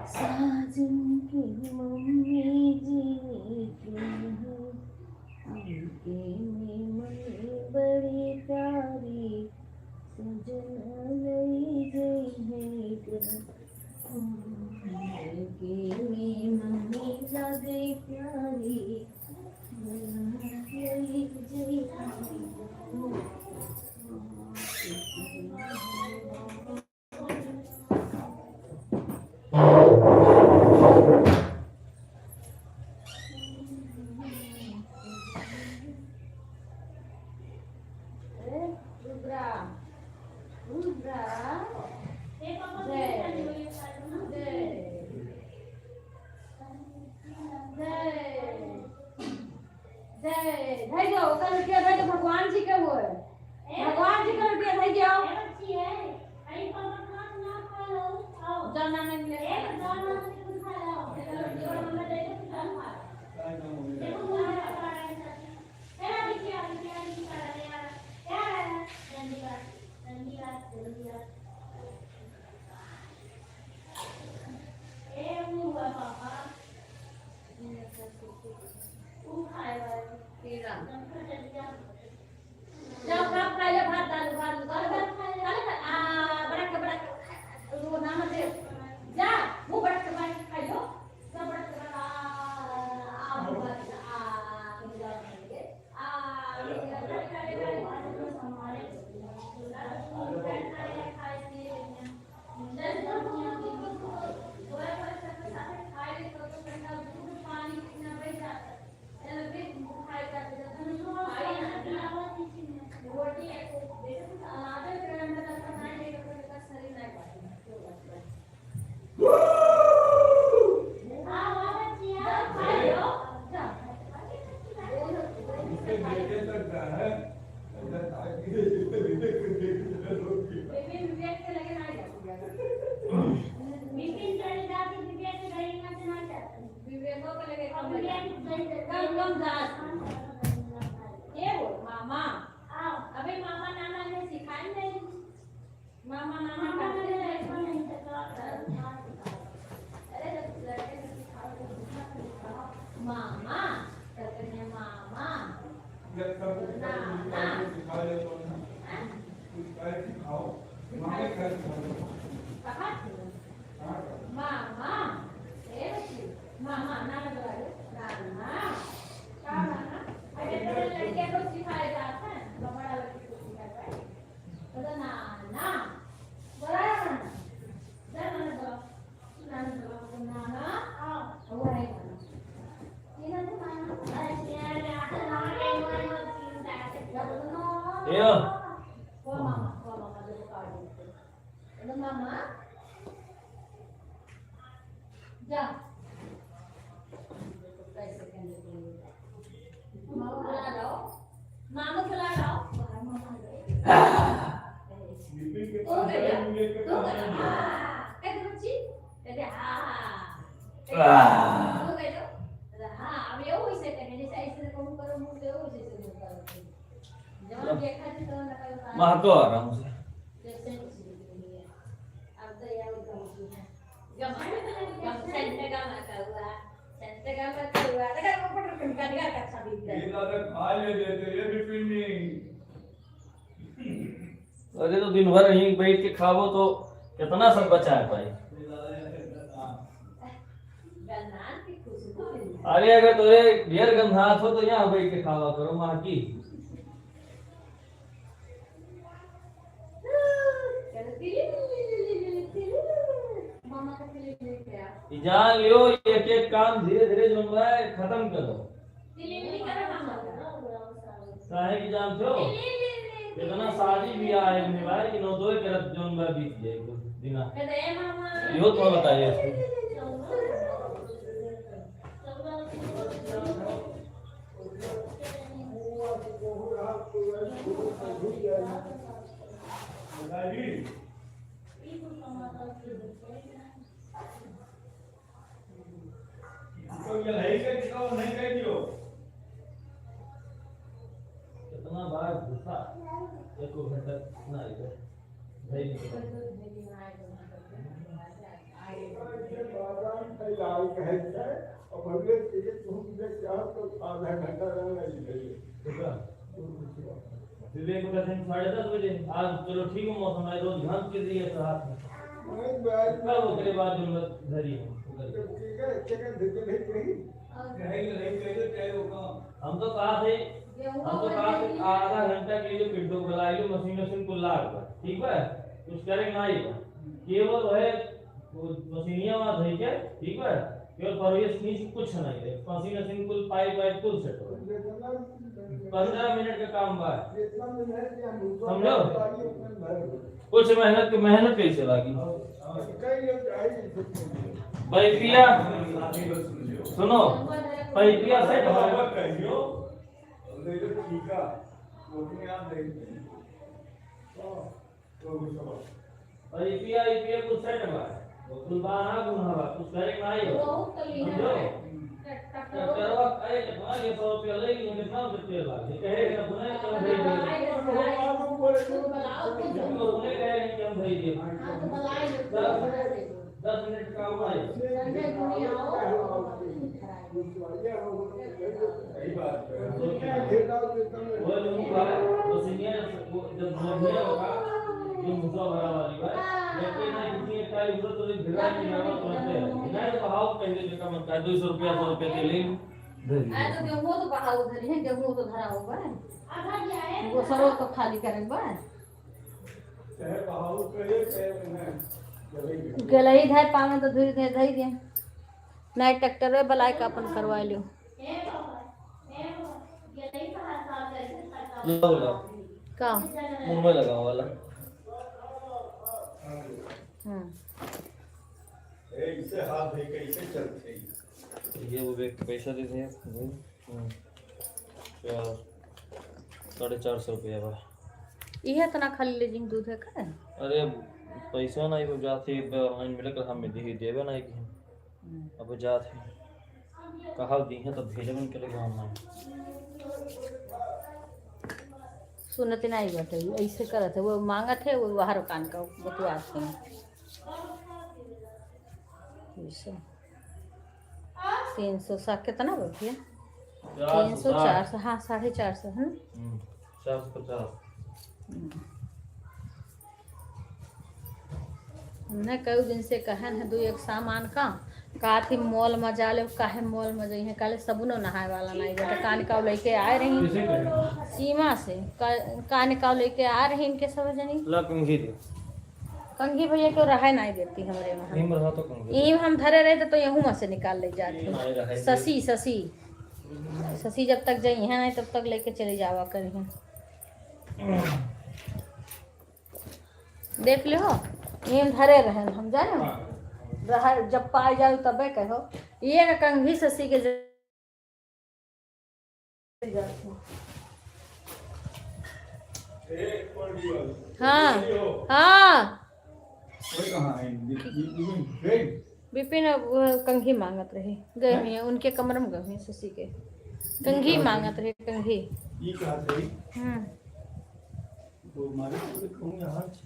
Speaker 1: साजन की मम्मी जी के मन बड़ी प्यारी, सजन लई गई है के मम्मी लगे प्यारी, लई गई भगवान जी के वो है, भगवान जी का रुपया दे जाओ जाना नहीं जाओ आप खा लो भात दाल बड़ा वो नाम दे जा वो बड़ा के भाई खा लो सब बड़ा के पानी कितना बैठ जाता है
Speaker 2: ये
Speaker 1: जा मामा खिला रहा
Speaker 2: महको आराम से अरे तो दिन भर यहीं बैठ के खावो तो कितना सब बचा है भाई। अरे अगर तुझे ढेर गंधात हो तो यहाँ बैठ के खावा करो माँ की। जान लियो एक एक काम धीरे धीरे जो है खत्म करो। काहे की जानते हो इतना शादी भी आए भाई कि 9 के रात जोन में बीत जाए कुछ दिना यो तो बताइए। कितना बार घुसा एको घंटा ना इधर नहीं दिल्ली को कहते हैं 10:30 बजे आज चलो ठीक है मौसम है रोज घाम के दिए तो हाथ में कब उसके बाद जो धरी हम तो कहा थे आधा घंटा के लिए पिंटो बुला लो मशीन को लाग ठीक है कुछ करेंगे ना ही केवल है मशीनिया वहां धई के ठीक है केवल परवेश नीचे कुछ नहीं है मशीन कुल पाइप कुल सेट हो 15 मिनट का काम बा समझो कुछ मेहनत कैसे लगी पैपिया सुनो पैपिया सेट कहियो पैपिया कुछ सेट बा कुल बाना गुना कुछ करे ना ही समझो करवा अरे कितना ये 100 रुपया लेगी कितना रुपया लागे कहेगा बुने कम दे बुने कहे कि हम दे दिए 10 मिनट काम आए सही बात है वो जो सीनियर जब मोहनिया होगा जो मुद्दा भरा वाली बात लेकिन ना किसी का उधर तो भिड़ा नहीं आवा तुरंत नहीं तो भाव पहले लेकर मत का 200 रुपया 100 रुपया के ले
Speaker 1: आ तो गेहूं तो बहाव धरी है गेहूं तो धरा होगा आधा क्या है वो सरो तो खाली करें बा चाहे बहाव करे चाहे गलई धाय पावे तो धुई दे धई दे नए ट्रैक्टर में बलाई का अपन करवा लियो का
Speaker 2: मुंह में लगाओ वाला
Speaker 3: इसे हाथ दे के इसे चलते
Speaker 2: ये वो एक पैसा दे दिया 450 रुपया बा
Speaker 1: ये इतना खाली लेजिंग दूध है का
Speaker 2: अरे पैसा नहीं वो जाते ऑनलाइन मिले कर हम दे देवे नहीं कि अब जाते कहा दी है तो भेजबन के लिए ऑनलाइन
Speaker 1: सुनते नहीं बटे ऐसे करत है वो मांगत है वो बाहर कान का बकवास है 300 कितना बोलिए 300 400 हाँ 450 है
Speaker 2: 450
Speaker 1: हमने कई दिन से कहन है 2 एक सामान का थी मॉल में जा ले काहे मॉल में जइहे काले सबनो नहाए वाला नहीं बेटा कान का लेके आए रही सीमा से कान का लेके आ रही इनके सब जनी कंघी भैया को रहा नहीं देती हमरे वहाँ यही हम धरे रहे तो यहूँ में से निकाल ले जाते शशि जब तक जाइए नहीं तब तक लेके चले जावा करिए देख लो ये धरे रहे हम जाने रह जब पाए जाओ तबे कहो ये ना कंघी ससी के हाँ हाँ विपिन कंघी मांगत रही गए हुई है उनके कमरे में गए हुई शशि के कंघी मांगत रही कंघी।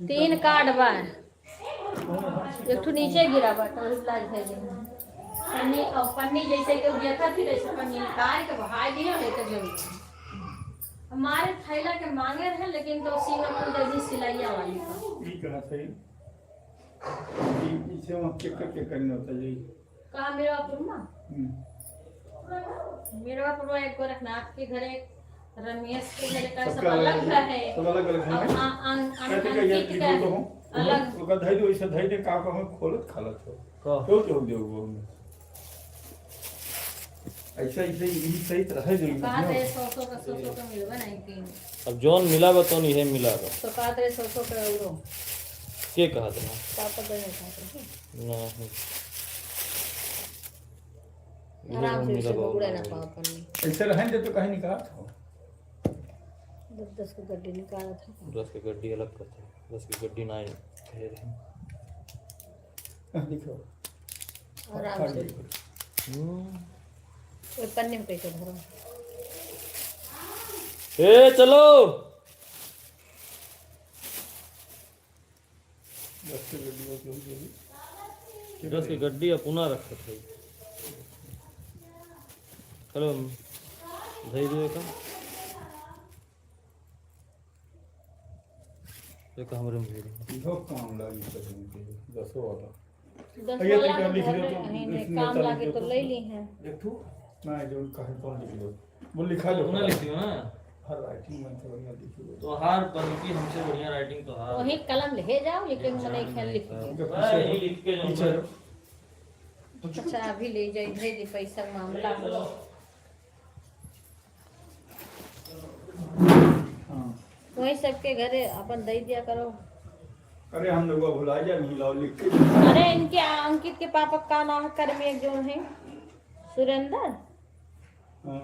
Speaker 1: तीन कार्ड बा एक ठो नीचे गिरा बा तो इलाज है पन्नी और पन्नी जैसे कि देखा थी वैसे पन्नी निकाल के बहाई दिया लेकर गई हमारे थैला के मांगे रहे लेकिन तो सीना में जल्दी सिलाइया वाली
Speaker 3: पीछे वहाँ चेक करके करना होता है
Speaker 1: कहा मेरा पुरमा मेरा पुरमा एक गोरखनाथ के घर एक रमेश के घर का सब अलग है
Speaker 3: सब अलग अलग है
Speaker 1: अंकित का अलग
Speaker 3: ओका धइ दो ऐसे धइ दे का हम खोलत खालत हो क्यों दे वो ऐसा ऐसे ही सही तरह है जो
Speaker 1: कहा थे 100 का मिलवा नहीं कि
Speaker 2: अब जोन मिला बतो नहीं है मिला बा
Speaker 1: तो कहा थे 100 का euro
Speaker 2: के कहा था
Speaker 1: पापा गए थे
Speaker 2: नहीं
Speaker 1: आराम से सब उड़े ना पाओ पन्नी
Speaker 3: ऐसे रहन दे तो कहीं निकाल था
Speaker 1: 10 का गड्डी निकाला था
Speaker 2: 10 की गड्डी अलग करते 10 की गड्डी ना फिर
Speaker 3: देखो
Speaker 1: आराम से वो पन्नी में कैसे भरो
Speaker 2: ए चलो 10 की गड्डी अपना रखा थे चलो धई दो का एक हमरे में भेड़
Speaker 3: इहो काम लागी करने 10 वाला
Speaker 1: 10
Speaker 3: ये
Speaker 1: वाला
Speaker 3: तो लिख
Speaker 1: घर
Speaker 3: लो
Speaker 1: में
Speaker 3: तो
Speaker 1: नहीं काम लागे तो ले ली हैं
Speaker 3: देखो ना जो कहीं कौन लिख लो वो लिखा लो
Speaker 2: अपना लिखियो ना
Speaker 3: हर राइटिंग में तो बढ़िया लिख लो
Speaker 2: तो हार पंक्ति हमसे बढ़िया राइटिंग तो हार
Speaker 1: वही कलम ले जाओ लेकिन मैंने खेल लिख
Speaker 2: यही लिख के
Speaker 3: पीछे
Speaker 2: जाऊंगा
Speaker 1: अच्छा अभी ले जाए भेज दे पैसा मामला
Speaker 3: हां
Speaker 1: वही सबके घरे अपन दे दिया करो
Speaker 3: अरे हम लोग भुला जा नहीं लाओ लिख के
Speaker 1: अरे इनके अंकित के पापा का नाम कर्मी एक जो है सुरेंद्र
Speaker 3: हां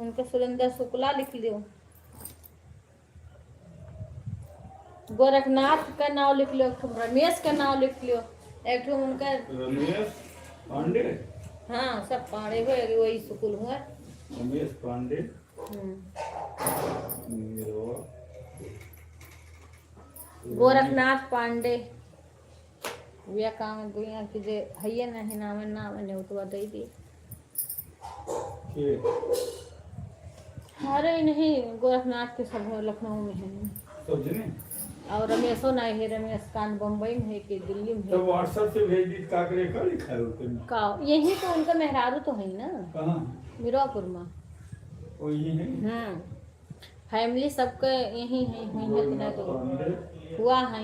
Speaker 1: उनका सुरेंद्र शुक्ला लिख लियो गोरखनाथ का नाम लिख लियो रमेश का नाम लिख लियो एक ठो उनका
Speaker 3: रमेश पांडे
Speaker 1: हाँ सब पाड़े हुए वही स्कूल हुआ
Speaker 3: रमेश पांडे
Speaker 1: गोरखनाथ पांडे वे काम दुनिया की जे हइये नहीं नाम ने उतवा दे दी
Speaker 3: के
Speaker 1: अरे नहीं गोरखनाथ के सब लखनऊ में है
Speaker 3: तो जने
Speaker 1: और रमेशो नहीं है रमेश कान बम्बई में है कि दिल्ली में
Speaker 3: तो
Speaker 1: है
Speaker 3: व्हाट्सएप से भेज दी काकरे का लिखा है उसमें
Speaker 1: का यही तो उनका मेहरारू तो है ना
Speaker 3: कहां
Speaker 1: मीरापुर में
Speaker 3: वही है
Speaker 1: फैमिली सबके यही है हुई है तो
Speaker 3: पांडे
Speaker 1: हुआ है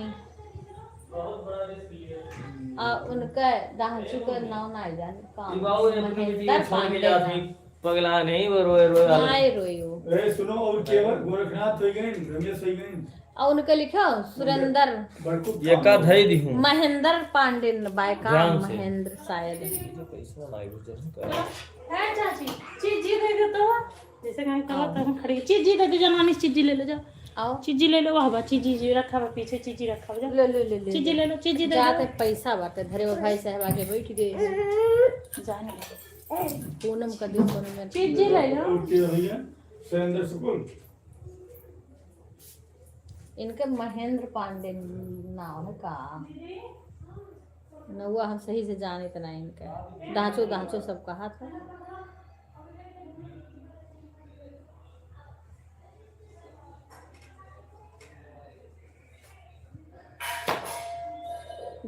Speaker 1: और उनका दांचू का नाम ना जाने काम
Speaker 2: बाबू ने अपनी बेटी
Speaker 1: महेंद्र
Speaker 2: छोड़ के
Speaker 1: पांडे
Speaker 2: जाती पगला नहीं वो रोए रोए
Speaker 1: नहीं रोयो
Speaker 3: ए सुनो और केवल गोरखनाथ हो गए रमेश हो गए
Speaker 1: और उनका लिखो सुरेंद्र
Speaker 3: बड़कू
Speaker 2: ये का धई दी हूं
Speaker 1: महेंद्र पांडे बायका
Speaker 2: ध्यान से।
Speaker 1: महेंद्र शायद
Speaker 2: पैसा लाइव जस्ट
Speaker 4: है चाची चीजी दे दे तो जैसे कहीं कहा तो हम खड़ी चीजी दे दे जनवानी चीजी ले लो जाओ
Speaker 1: आओ
Speaker 4: चीजी ले लो वहाँ बा चीजी जी रखा बा पीछे चीजी रखा बा जाओ
Speaker 1: ले
Speaker 4: चीजी ले लो चीजी दे
Speaker 1: जाते
Speaker 4: दो
Speaker 1: पैसा बाटे धरे वो भाई साहब आके बैठ गए
Speaker 4: जाने
Speaker 1: पूनम का दिन पूनम में
Speaker 4: चीजी ले लो
Speaker 3: और के भैया सुरेंद्र शुक्ल
Speaker 1: इनके महेंद्र पांडे नाम है का नौवा हम सही से जाने तो नहीं इनका दांचो दांचो सब कहा था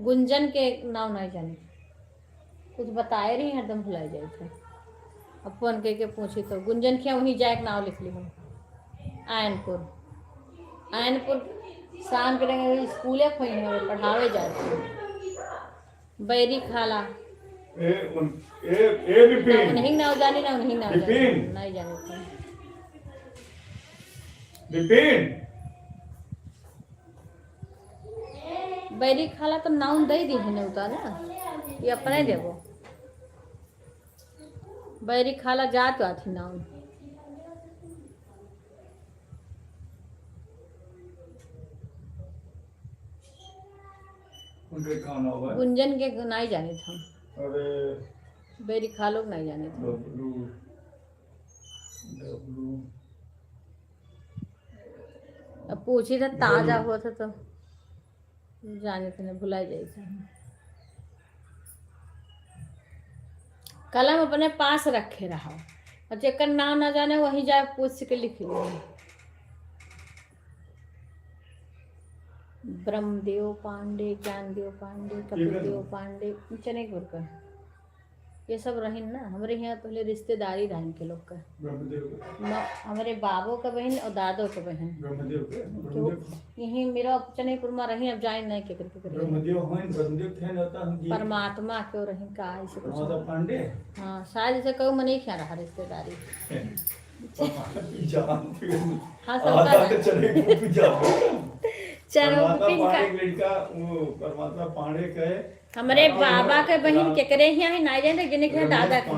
Speaker 1: गुंजन के नाम नहीं जाने कुछ बताए रही हरदम भुलाई जाए थे अब फोन करके पूछी तो गुंजन क्या वहीं जाए के नाम लिख ली हम आयनपुर शाम के रहेंगे स्कूले खोई है पढ़ावे जाते बैरी खाला
Speaker 3: ए विपिन
Speaker 1: नहीं ना जाने ना नहीं ना
Speaker 3: विपिन।
Speaker 1: नहीं जाने थे
Speaker 3: विपिन
Speaker 1: बैरी खाला तो नाउन दे दी है नेवता ना, ये अपने देवो। बैरी खाला जात आथी नाउन।
Speaker 3: उनके खाना हुआ है।
Speaker 1: गुंजन के नहीं जाने था,
Speaker 3: अरे
Speaker 1: बैरी खालो नहीं जाने था।
Speaker 3: डब्लू डब्लू
Speaker 1: अब पूछी था ताजा हुआ था तो जाने थे, भुला जाए था। कलम अपने पास रखे रहा, और जेकर नाम ना जाने वहीं जाए पूछ के लिख ली। ब्रह्मदेव पांडे, ज्ञानदेव पांडे, कपिलदेव पांडे, चने गुरकर, ये सब रही ना हमारे यहाँ पहले रिश्तेदारी रहे के लोग का।
Speaker 3: ब्रह्मदेव
Speaker 1: हमारे बाबू का बहन और दादो का बहन
Speaker 3: ब्रह्मदेव
Speaker 1: यही मेरा चनेपुर में रही। अब जाए नहीं के करके
Speaker 3: ब्रह्मदेव हैं, ब्रह्मदेव थे होता हम जी
Speaker 1: परमात्मा क्यों रही का ऐसे कुछ।
Speaker 3: माता पांडे
Speaker 1: हाँ शायद जैसे कहूँ मैं नहीं खा रहा रिश्तेदारी।
Speaker 3: जान
Speaker 1: हाँ
Speaker 3: आधा
Speaker 1: सबका
Speaker 3: तो चले जाओ
Speaker 1: चलो
Speaker 3: परमात्मा पांडे लड़का वो परमात्मा पांडे कहे
Speaker 1: हमारे बाबा के बहन केकरे यहाँ ही ना जाए जिन्हें के दादा के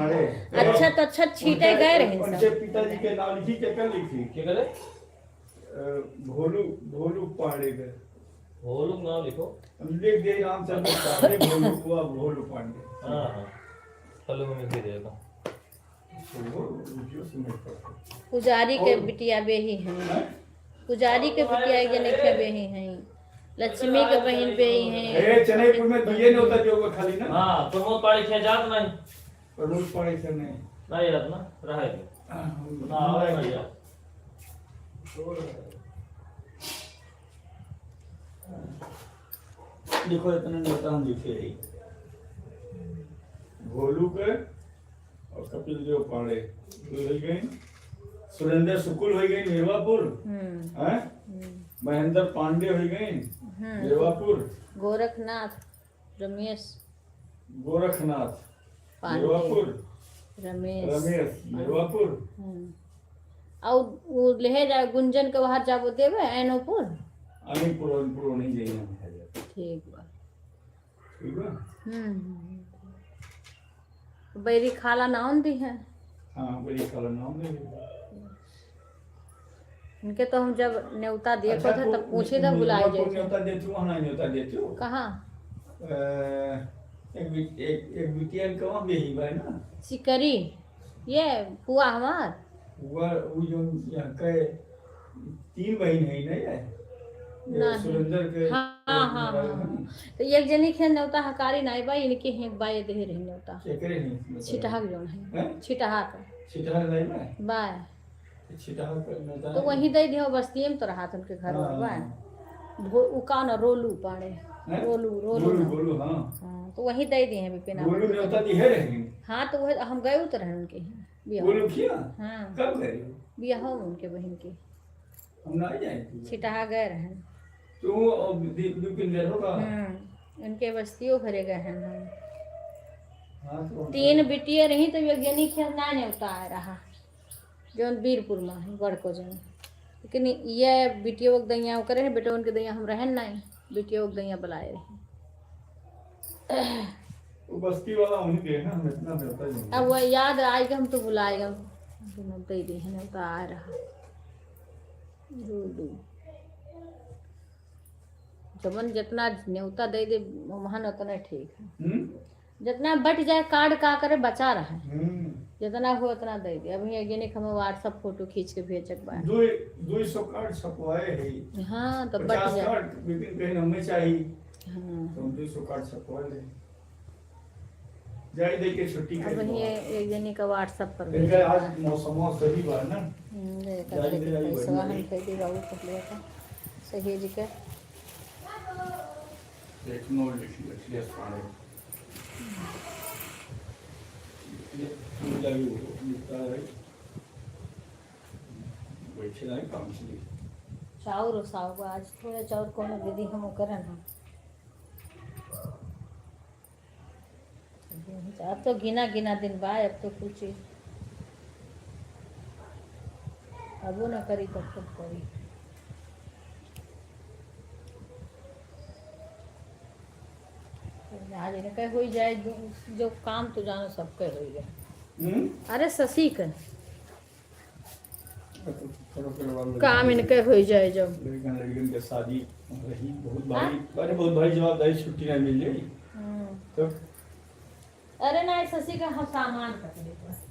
Speaker 1: अच्छा तो अच्छा छीटे गए रहे
Speaker 3: उनके
Speaker 1: सब।
Speaker 3: पिताजी के नाम लिखी के कर लिखी
Speaker 2: क्या करे?
Speaker 3: भोलू भोलू पांडे के
Speaker 2: वो लोग नाम लिखो।
Speaker 3: हम लिख दे रामचंद्र पांडे भोलू हुआ भोलू पांडे।
Speaker 2: हाँ हाँ चलो मैं लिख देगा।
Speaker 3: तो वो रुकियो सुने पड़ता
Speaker 1: पुजारी के बिटिया बेही हैं, पुजारी के बिटिया जने के बेही हैं, लक्ष्मी के बहन बेही हैं।
Speaker 3: ए चेन्नईपुर में दिए नहीं होता जो वो खाली ना
Speaker 2: हाँ प्रमोद पाड़ी खे जात नहीं
Speaker 3: प्रमोद पांडे से नहीं
Speaker 2: नहीं यार ना रहा है ना नहीं यार
Speaker 3: देखो इतने नेता हम लिखे है भोलू के और कपिल देव पांडे हो गए, सुरेंद्र शुक्ल हो गई मेवापुर हैं, महेंद्र पांडे हो गए मेवापुर,
Speaker 1: गोरखनाथ रमेश,
Speaker 3: गोरखनाथ
Speaker 1: पांडे,
Speaker 3: मेवापुर,
Speaker 1: रमेश
Speaker 3: रमेश मेवापुर,
Speaker 1: और वो ले जा गुंजन के बाहर जाबो देवे ऐनोपुर।
Speaker 3: अनीपुर अनीपुर नहीं जाइए
Speaker 1: ठीक बा
Speaker 3: ठीक है।
Speaker 1: बैरी खाला नाम दी है
Speaker 3: हाँ बड़ी काला नाम दे
Speaker 1: इनके तो हम जब न्योता देखो
Speaker 3: अच्छा,
Speaker 1: थे तब पूछे थे बुलाए जाए
Speaker 3: न्योता देती हूँ वहाँ न्योता देती हूँ
Speaker 1: कहाँ
Speaker 3: एक बिटिया कहाँ बेही भाई ना
Speaker 1: सिकरी ये पुआ हमार
Speaker 3: वो जो यहाँ के 3 बहन है ना ये
Speaker 1: नहीं।
Speaker 3: सुरेंद्र के
Speaker 1: हाँ हाँ हाँ तो एक जनी के न्योता हकारी नाई बाई इनके हैं बाय दे रही न्योता
Speaker 3: चेकरे नहीं
Speaker 1: छिटहाक जो है
Speaker 3: हैं?
Speaker 1: छिटहाक
Speaker 3: छिटहा नहीं ना
Speaker 1: बाय
Speaker 3: छिटहा का न्योता
Speaker 1: तो वहीं दे दियो बस्ती में तो रहा था उनके घर में बाय उका न रोलू पाड़े रोलू रोलू
Speaker 3: बोलू
Speaker 1: ना।
Speaker 3: बोलू हाँ
Speaker 1: हाँ तो वहीं दे दिए हैं बिपिना
Speaker 3: बोलू न्योता दी है रही
Speaker 1: हाँ तो वह हम गए उतर हैं उनके यहाँ बियाह
Speaker 3: बोलू किया
Speaker 1: हाँ
Speaker 3: कब गए
Speaker 1: बियाह हो उनके बहन के
Speaker 3: हम ना जाएंगे
Speaker 1: छिटहा गए रहे
Speaker 3: तू और दीपिन दे होगा
Speaker 1: उनके बस्तियों भरे गए हैं हम
Speaker 3: हाँ तो
Speaker 1: 3 बिटिया रही तो वैज्ञानिक ना ने उतार रहा जो वीरपुर में है गढ़ को जन लेकिन ये बिटिया वक्त दैया करे है बेटा उनके दैया हम रहन नहीं बिटिया वक्त दैया बुलाए रहे।
Speaker 3: वो बस्ती वाला उन्हीं के ना हम इतना मिलता ही नहीं
Speaker 1: अब वो याद आएगा हम तो बुलाएगा दे दे है तो आ रहा रोलू जबन जितना न्योता दे दे महान उतना ठीक है जितना बट जाए कार्ड का करे बचा रहा है जितना हो उतना दे दे अभी अगेनिक हम व्हाट्सएप फोटो खींच के भेजक बा
Speaker 3: 200 कार्ड छपवाए है
Speaker 1: हाँ तो बट
Speaker 3: 50
Speaker 1: जाए
Speaker 3: कार्ड विपिन कहीं हमें चाहिए
Speaker 1: हाँ
Speaker 3: तो हम 200 कार्ड छपवा ले जाई दे के छुट्टी
Speaker 1: अब
Speaker 3: कर
Speaker 1: ये एक जनी का व्हाट्सएप पर
Speaker 3: इनका आज मौसम सही बा ना
Speaker 1: पैसा हम खेती बाबू कर लिया था सही जी के
Speaker 3: एक नो लिखिए पानी ये लगी निकता है बैठे नहीं काम से
Speaker 1: चाउर और साग आज थोड़ा चाउर कौन दीदी हम करन हम अब तो गिना गिना दिन बा अब तो कुछ अबो ना करी तब तक करी इनके हो जाए जो काम तो जानो सबके हो जाए।
Speaker 3: हम्म
Speaker 1: अरे शशि का
Speaker 3: थोड़ा करवा लो।
Speaker 1: काम इनके हो जाए जब।
Speaker 3: लड़कन लड़किन के शादी रही बहुत भारी, अरे बहुत भारी जवाबदारी, छुट्टी ना मिल जाए तो
Speaker 1: अरे ना शशि का हम सामान कर देते।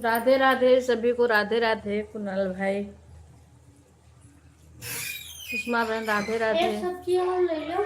Speaker 1: राधे राधे सभी को, राधे राधे कुणाल भाई, सुषमा बहन राधे राधे।
Speaker 4: एक सब्जी और ले लो।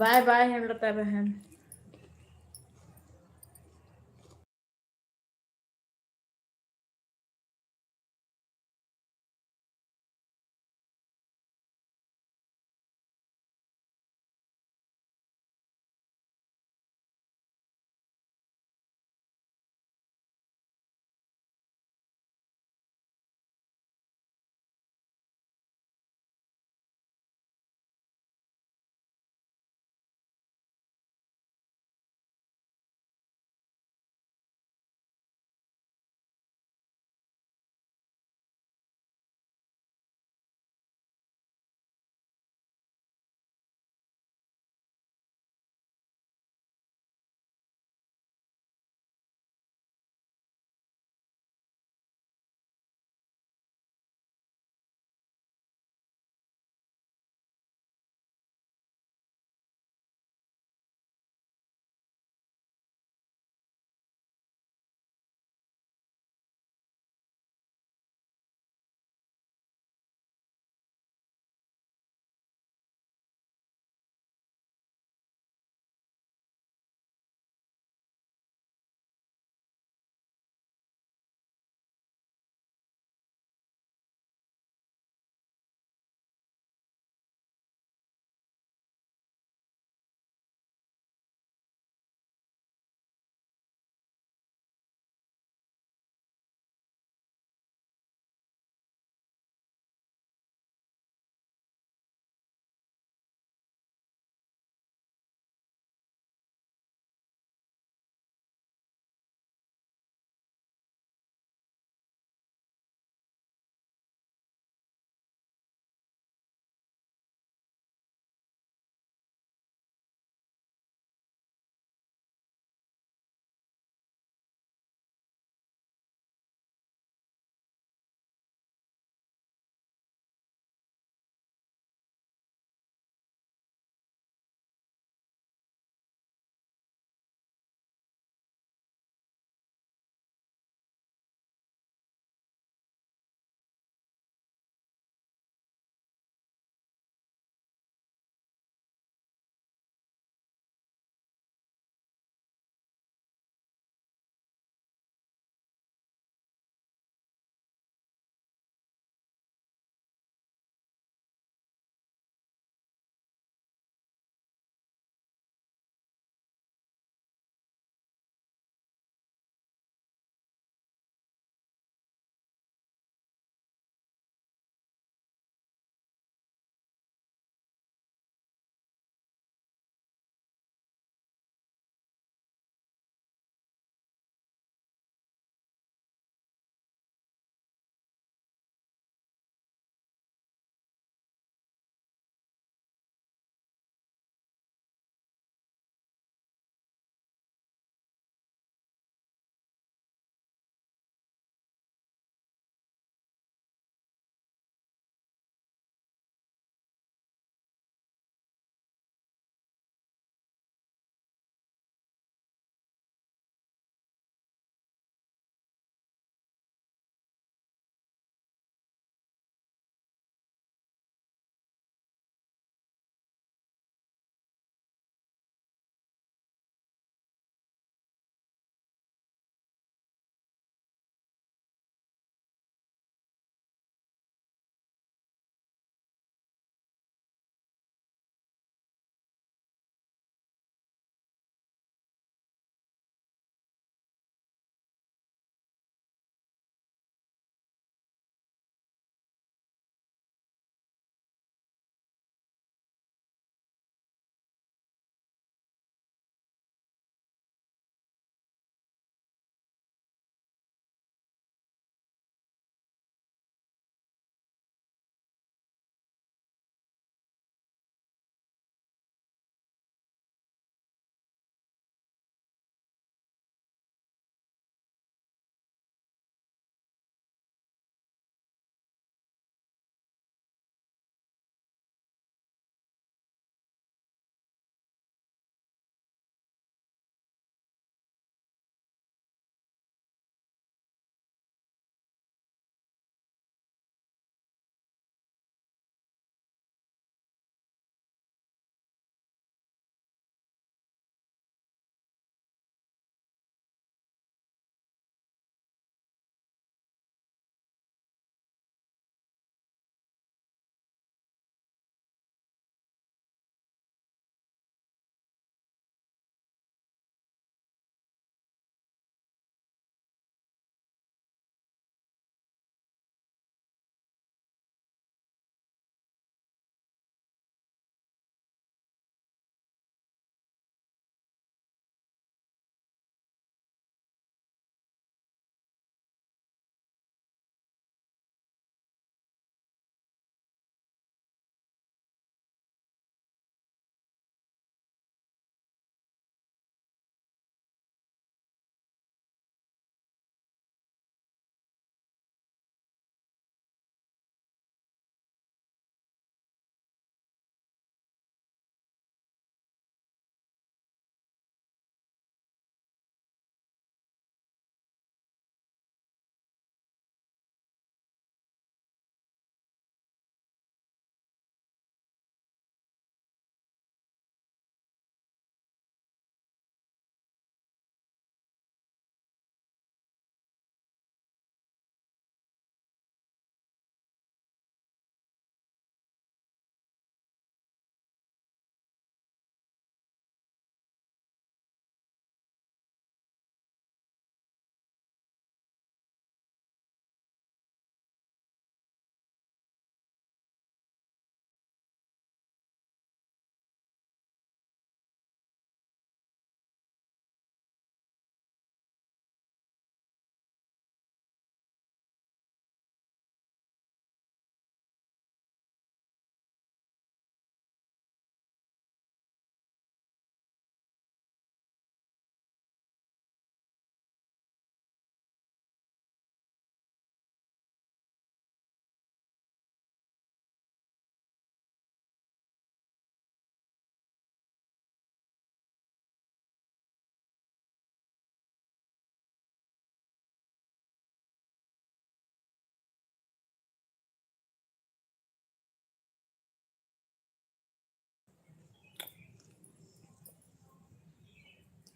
Speaker 1: बाय बाय हेमलता बहन।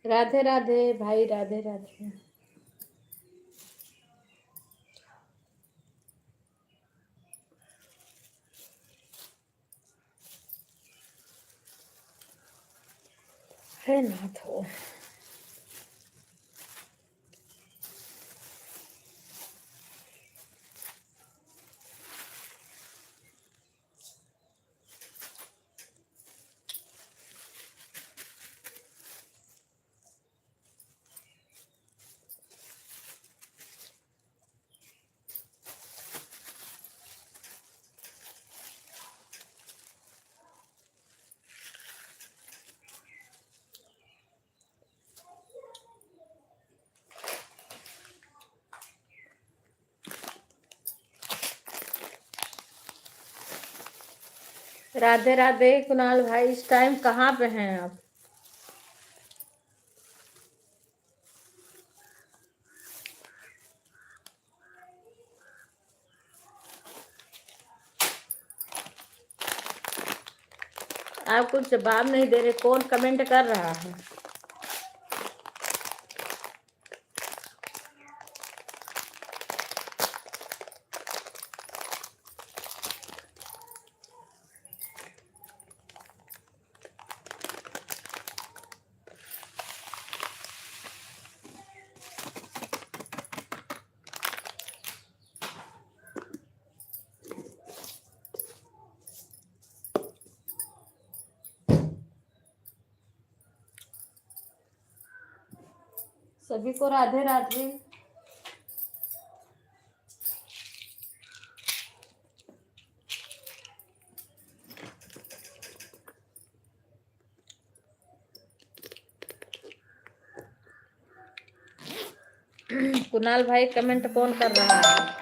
Speaker 1: राधे राधे भाई, राधे राधे। है ना तो राधे राधे कुणाल भाई, इस टाइम कहाँ पे हैं आप? आप कुछ जवाब नहीं दे रहे, कौन कमेंट कर रहा है? सभी को राधे राधे। कुणाल भाई कमेंट कौन कर रहा है?